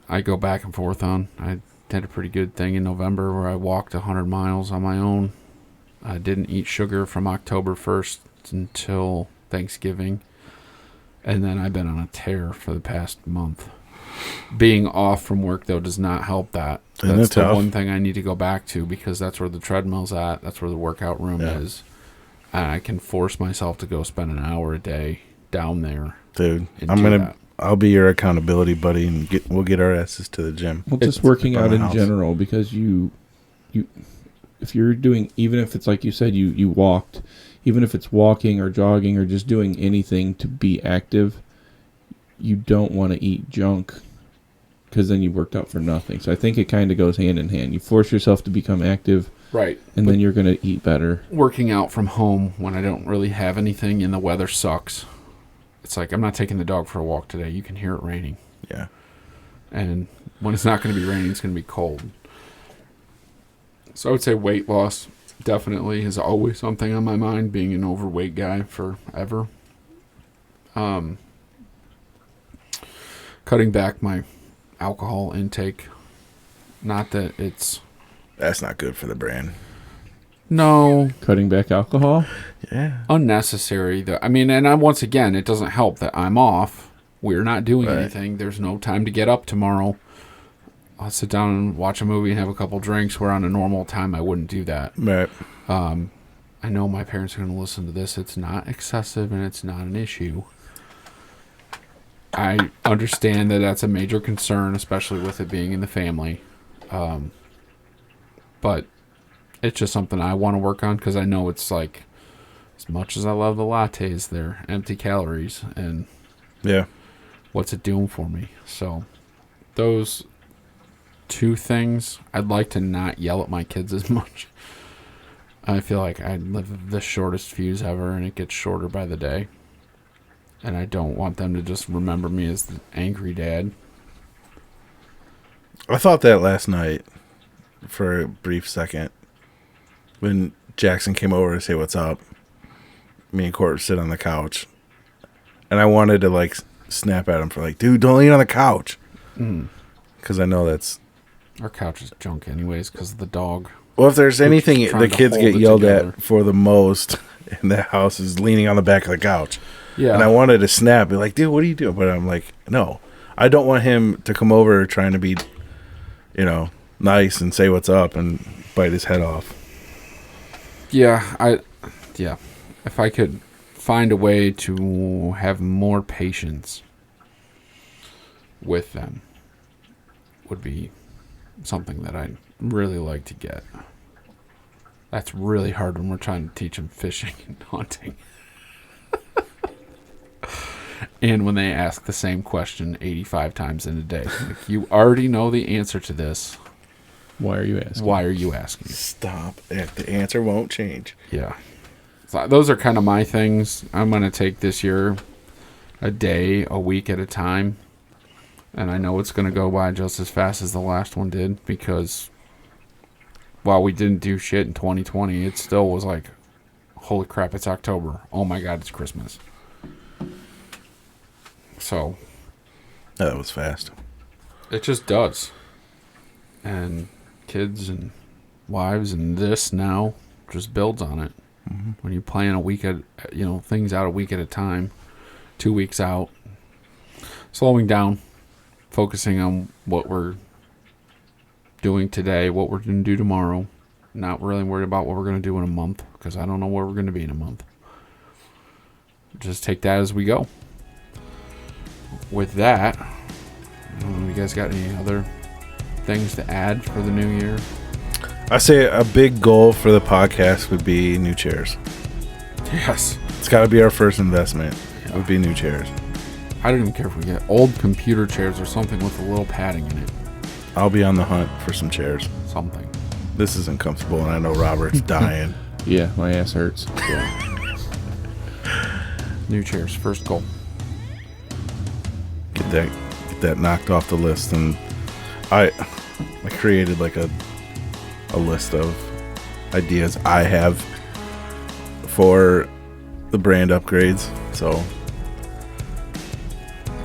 I go back and forth on. I did a pretty good thing in November where I walked 100 miles on my own. I didn't eat sugar from October 1st until Thanksgiving. And then I've been on a tear for the past month. Being off from work, though, does not help that. That's the one thing I need to go back to because that's where the treadmill's at. That's where the workout room is. And I can force myself to go spend an hour a day down there. Dude, that. I'll be your accountability buddy and we'll get our asses to the gym. Well, just working out in general because you if you're doing, even if it's like you said, you walked, even if it's walking or jogging or just doing anything to be active, you don't want to eat junk because then you worked out for nothing. So I think it kind of goes hand in hand. You force yourself to become active. Right. And then you're going to eat better. Working out from home when I don't really have anything and the weather sucks. It's like, I'm not taking the dog for a walk today. You can hear it raining. Yeah. And when it's not going to be raining, it's going to be cold. So I would say weight loss definitely is always something on my mind, being an overweight guy forever. Cutting back my alcohol intake. Not that it's... That's not good for the brand. No. Cutting back alcohol? Yeah. Unnecessary, though. I mean, and once again, it doesn't help that I'm off. We're not doing anything. There's no time to get up tomorrow. I'll sit down and watch a movie and have a couple drinks, where on a normal time I wouldn't do that. Right. I know my parents are going to listen to this. It's not excessive and it's not an issue. I understand that that's a major concern, especially with it being in the family. But it's just something I want to work on because I know it's like, as much as I love the lattes, they're empty calories. And what's it doing for me? So those two things, I'd like to not yell at my kids as much. I feel like I live the shortest fuse ever, and it gets shorter by the day. And I don't want them to just remember me as the angry dad. I thought that last night for a brief second when Jackson came over to say what's up. Me and Court sit on the couch, and I wanted to like snap at him for like, dude, don't eat on the couch. Because I know that's... Our couch is junk anyways because of the dog. Well, if there's anything the kids get yelled at for the most in the house is leaning on the back of the couch. Yeah. And I wanted to snap, be like, dude, what are you doing? But I'm like, no. I don't want him to come over trying to be, nice and say what's up and bite his head off. Yeah, if I could find a way to have more patience with them would be something that I'd really like to get. That's really hard when we're trying to teach them fishing and hunting. And when they ask the same question 85 times in a day. Like, you already know the answer to this. Why are you asking? Why are you asking? Stop. The answer won't change. Yeah. So those are kind of my things. I'm going to take this year a day, a week at a time. And I know it's going to go by just as fast as the last one did because while we didn't do shit in 2020, it still was like, holy crap, it's October. Oh my God, it's Christmas. So. That was fast. It just does. And kids and wives and this now just builds on it. Mm-hmm. When you plan a week at, things out a week at a time, 2 weeks out, slowing down, focusing on what we're doing today, what we're going to do tomorrow, not really worried about what we're going to do in a month because I don't know where we're going to be in a month. Just take that as we go. With that, you guys got any other things to add for the new year? I say a big goal for the podcast would be new chairs. Yes. It's got to be our first investment. Yeah. Would be new chairs. I don't even care if we get old computer chairs or something with a little padding in it. I'll be on the hunt for some chairs. Something. This isn't comfortable, and I know Robert's dying. Yeah, my ass hurts. Yeah. New chairs, first goal. Get that knocked off the list, and I created like a list of ideas I have for the brand upgrades. So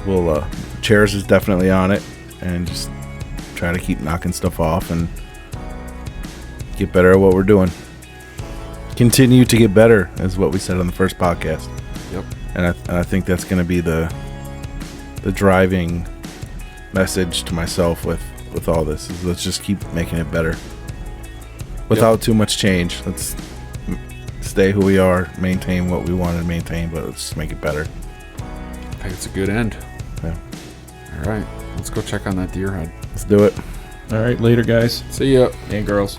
we'll chairs is definitely on it, and just try to keep knocking stuff off and get better at what we're doing. Continue to get better, is what we said on the first podcast. Yep. And I think that's going to be the driving message to myself with all this, is let's just keep making it better without too much change. Let's stay who we are, maintain what we want to maintain, but let's make it better. I think it's a good end. Yeah. All right, let's go check on that deer head. Let's do it. All right, later, guys. See ya. And girls.